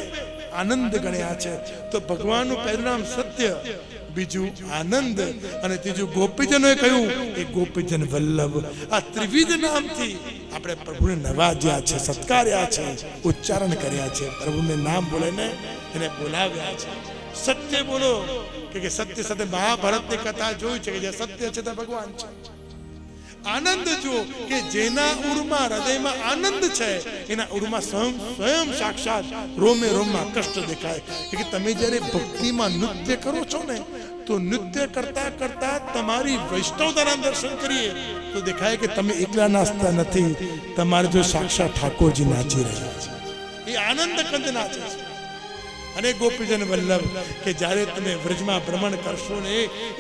આનંદ ગણ્યા છે. તો ભગવાનનું પહેલું નામ સત્ય, બીજું આનંદ, અને ત્રીજું ગોપીજનોએ કહ્યું એ ગોપીજન વલ્લભ. આ ત્રિવિધ નામથી આપણે પ્રભુને નવાજ્યા છે, સત્કાર્યા છે, ઉચ્ચારણ કર્યા છે. પ્રભુને નામ બોલીને એને બોલાવ્યા છે. સત્ય બોલો કે સત્ય સાથે મહાભારતની કથા જોઈ છે કે જે સત્ય છે તે ભગવાન છે. આનંદ જુઓ કે જેના ઉરમાં હૃદયમાં આનંદ છે એના ઉરમાં સ્વયં સાક્ષાત રોમે રોમમાં કષ્ટ દેખાય. કે તમે જ્યારે ભક્તિમાં નૃત્ય કરો છો ને તો નૃત્ય કરતા કરતા તમારી વૈષ્ણવતાના દર્શન કરીએ તો દેખાય કે તમે એકલા નાચતા નથી, તમારે જો સાક્ષાત ઠાકોરજી નાચી રહ્યા છે. એ આનંદ કંદ નાચે છે. અને ગોપીજન વલ્લભ કે જ્યારે તમે વ્રજમાં ભ્રમણ કરશો ને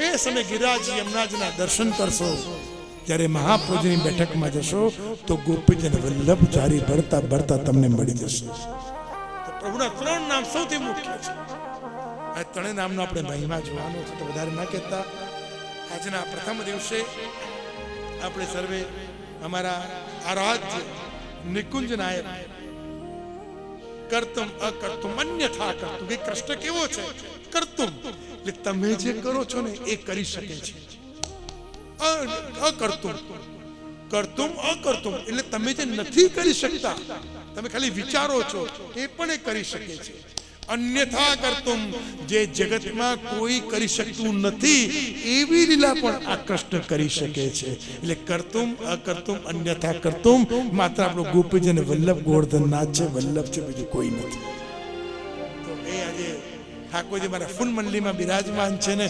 એ સમય ગિરિરાજ યમુનાજીના દર્શન કરશો, જ્યારે મહાપ્રભુની બેઠકમાં જશો તો ગોપીજન વલ્લભ જારી ભરતા ભરતા તમને મળી જશે. પ્રભુના 3 નામ સૌથી મુખ્ય છે. આ 3 નામનો આપણે મહિમા જોવાનો છે. તો વધારે ના કહેતા આજના પ્રથમ દિવસે આપણે સર્વે અમારા આરાધ્ય નિકુંજ નાયક કર્તુમ અકર્તુમ અન્યથા કર્તુમ. કે કૃષ્ણ કેવો છે? કર્તુમ એટલે તમે જે કરો છો ને એ કરી શકે છે. અકર્તુમ કર્તુમ અકર્તુમ એટલે તમે જે નથી કરી શકતા, તમે ખાલી વિચારો છો, એ પણ એ કરી શકે છે. અન્યથા કર્તુમ જે જગતમાં કોઈ કરી શકતું નથી એવી લીલા પણ આ કૃષ્ણ કરી શકે છે. એટલે કર્તુમ અકર્તુમ અન્યથા કર્તુમ માત્ર આપણો ગોપીજન વલ્લભ ગોવર્ધનનાથ છે, વલ્લભ છે, બીજું કોઈ નથી. તો એ આજે ઠાકોરજી મારા ફૂલ મંડલીમાં બિરાજમાન છે ને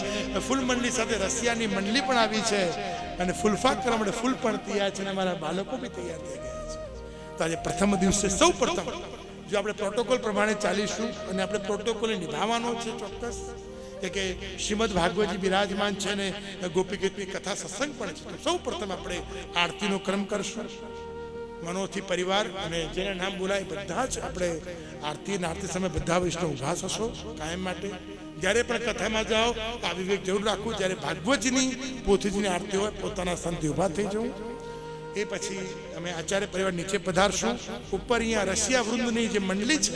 ફૂલ મંડલી સાથે રસિયાની મંડલી પણ આવી છે અને ફૂલફાક કરવા માટે ફૂલ પણ તૈયાર છે અને અમારા બાળકો બી તૈયાર થઈ ગયા છે. તો આજે પ્રથમ દિવસે સૌ પ્રથમ જો આપણે પ્રોટોકોલ પ્રમાણે ચાલીશું અને આપણે પ્રોટોકોલ નિભાવવાનો છે ચોક્કસ, કે શ્રીમદ ભાગવતજી બિરાજમાન છે ને ગોપી ગીતની કથા સત્સંગ પણ છે. તો સૌ પ્રથમ આપણે આરતીનો ક્રમ કરશું. મનોથી પરિવાર અને જેને નામ બોલાય બધા જ આપણે આરતી સમય બધા વૈષ્ણવ ઉભા થશો કાયમ માટે. જ્યારે પણ કથામાં જાઓ આ વિવેક જરૂર રાખવું, જ્યારે ભાગવતજીની પોથીજીની આરતી હોય પોતાના સ્થાનથી ઉભા થઈ જવું. એ પછી અમે આચાર્ય પરિવાર નીચે પધારશું. ઉપર અહીંયા રસિયા વૃંદની જે મંડળી છે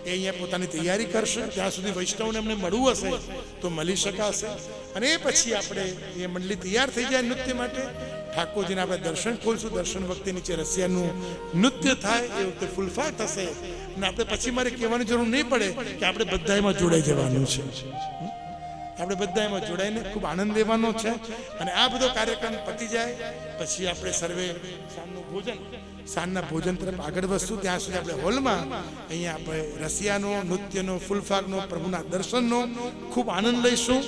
એ અહીંયા પોતાની તૈયારી કરશે. ત્યાં સુધી વૈષ્ણવને અમને મળવું હશે તો મળી શકાશે. અને એ પછી આપણે એ મંડળી તૈયાર થઈ જાય નૃત્ય માટે. ઠાકોરજીને આપણે દર્શન ખોલશું. દર્શન વખતે નીચે રસિયાનું નૃત્ય થાય એ વખતે ફૂલફાક થશે. અને આપણે પછી મારે કહેવાની જરૂર નહીં પડે કે આપણે બધા એમાં જોડાઈ જવાનું છે. આપણે બધા એમાં જોડાઈને ખૂબ આનંદ લેવાનો છે. અને આ બધો કાર્યક્રમ પતી જાય પછી આપણે સર્વે સાંજના ભોજન તરફ આગળ વધશું. ત્યાં સુધી આપણે હોલમાં અહીંયા આપણે રસિયાનો નૃત્યનો ફૂલફાકનો પ્રભુના દર્શનનો ખૂબ આનંદ લઈશું.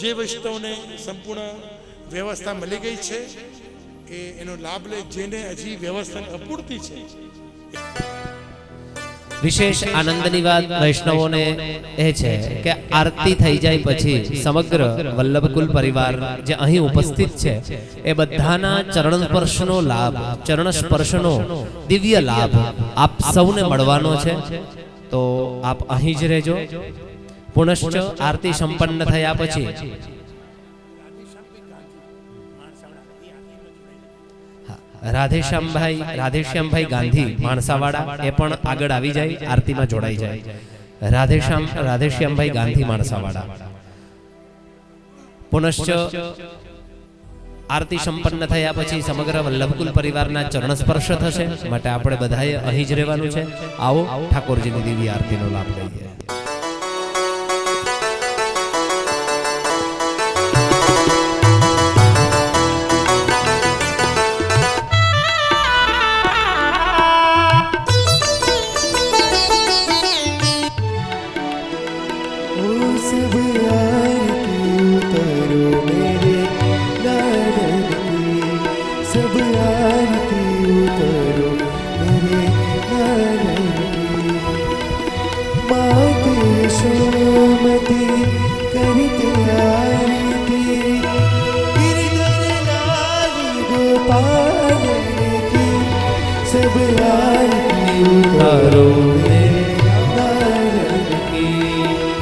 જે વૈષ્ણવને સંપૂર્ણ વ્યવસ્થા મળી ગઈ છે એ એનો લાભ લે. જેને હજી વ્યવસ્થાની અપૂરતી છે વિશેષ આનંદની વાત વૈષ્ણવોને એ છે કે આરતી થઈ જાય પછી સમગ્ર વલ્લભકુલ પરિવાર જે અહીં ઉપસ્થિત છે એ બધાના ચરણ સ્પર્શનો લાભ, ચરણ સ્પર્શનો દિવ્ય લાભ આપ સૌને મળવાનો છે. તો આપ અહીં જ રહેજો. પુનશ્ચ આરતી સંપન્ન થયા પછી રાધેશ્યામભાઈ ગાંધી માણસાવાડા એ પણ આગળ આવી જાય, આરતીમાં જોડાઈ જાય. રાધેશ્યામભાઈ ગાંધી માણસાવાડા. પુનશ્ચ આરતી સંપન્ન થયા પછી સમગ્ર વલ્લભકુલ પરિવારના ચરણ સ્પર્શ થશે. માટે આપણે બધાએ અહીં જ રહેવાનું છે. આવો ઠાકોરજીની દિવ્ય આરતીનો લાભ લઈએ.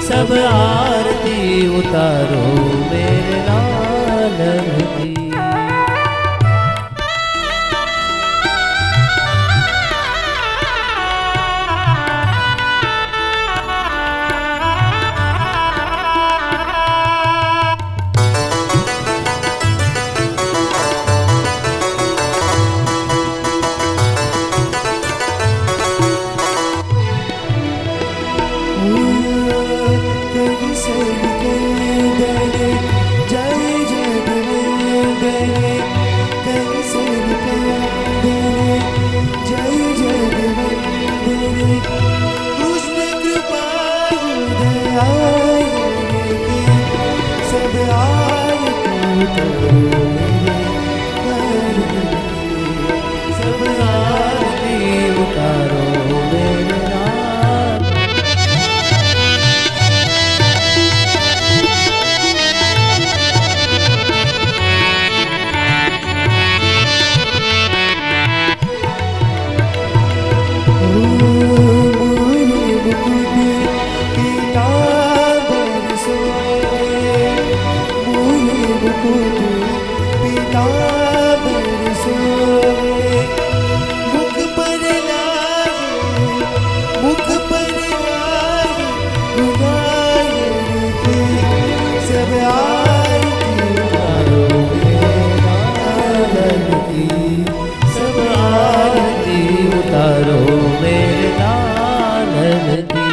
सब आरती उतारो मेरे लालन की. सब आरती उतारो मेरे सब आरती उतारो मेरे नाथ। सब आरती उतारो मेरे लालन की।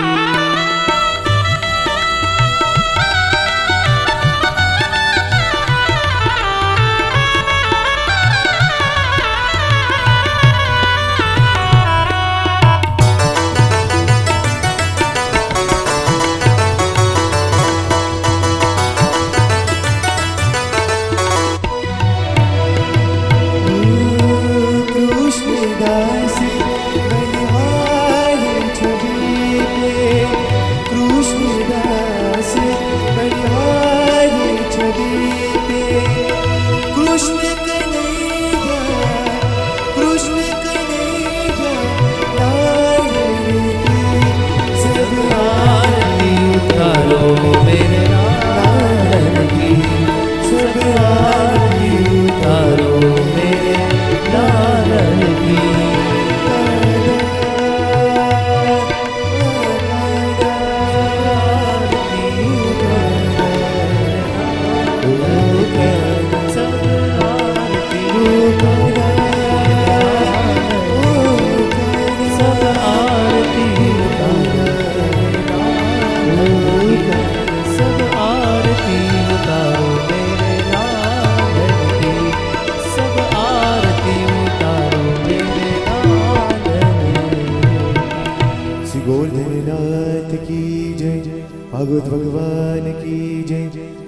कृष्णदास बलिहारी छवि पे, कृष्णदास बलिहारी छवि पे, कृष्ण कन्हैया नारायण की। सब आरती उतारो मेरे लालन की। सब आरती उतारो मेरे लालन की। सब आरती उतारो मेरे लालन की। सब आरती उतारो मेरे लालन की। श्री गोवर्धननाथ की जय, भागवत भगवान की जय,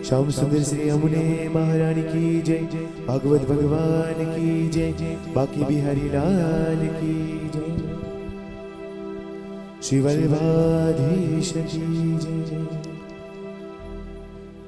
श्याम सुंदर श्री यमुने महारानी की जय, भागवत भगवान की जय, बाकी बिहारी लाल की जय, श्री वल्लभाधीश की जय।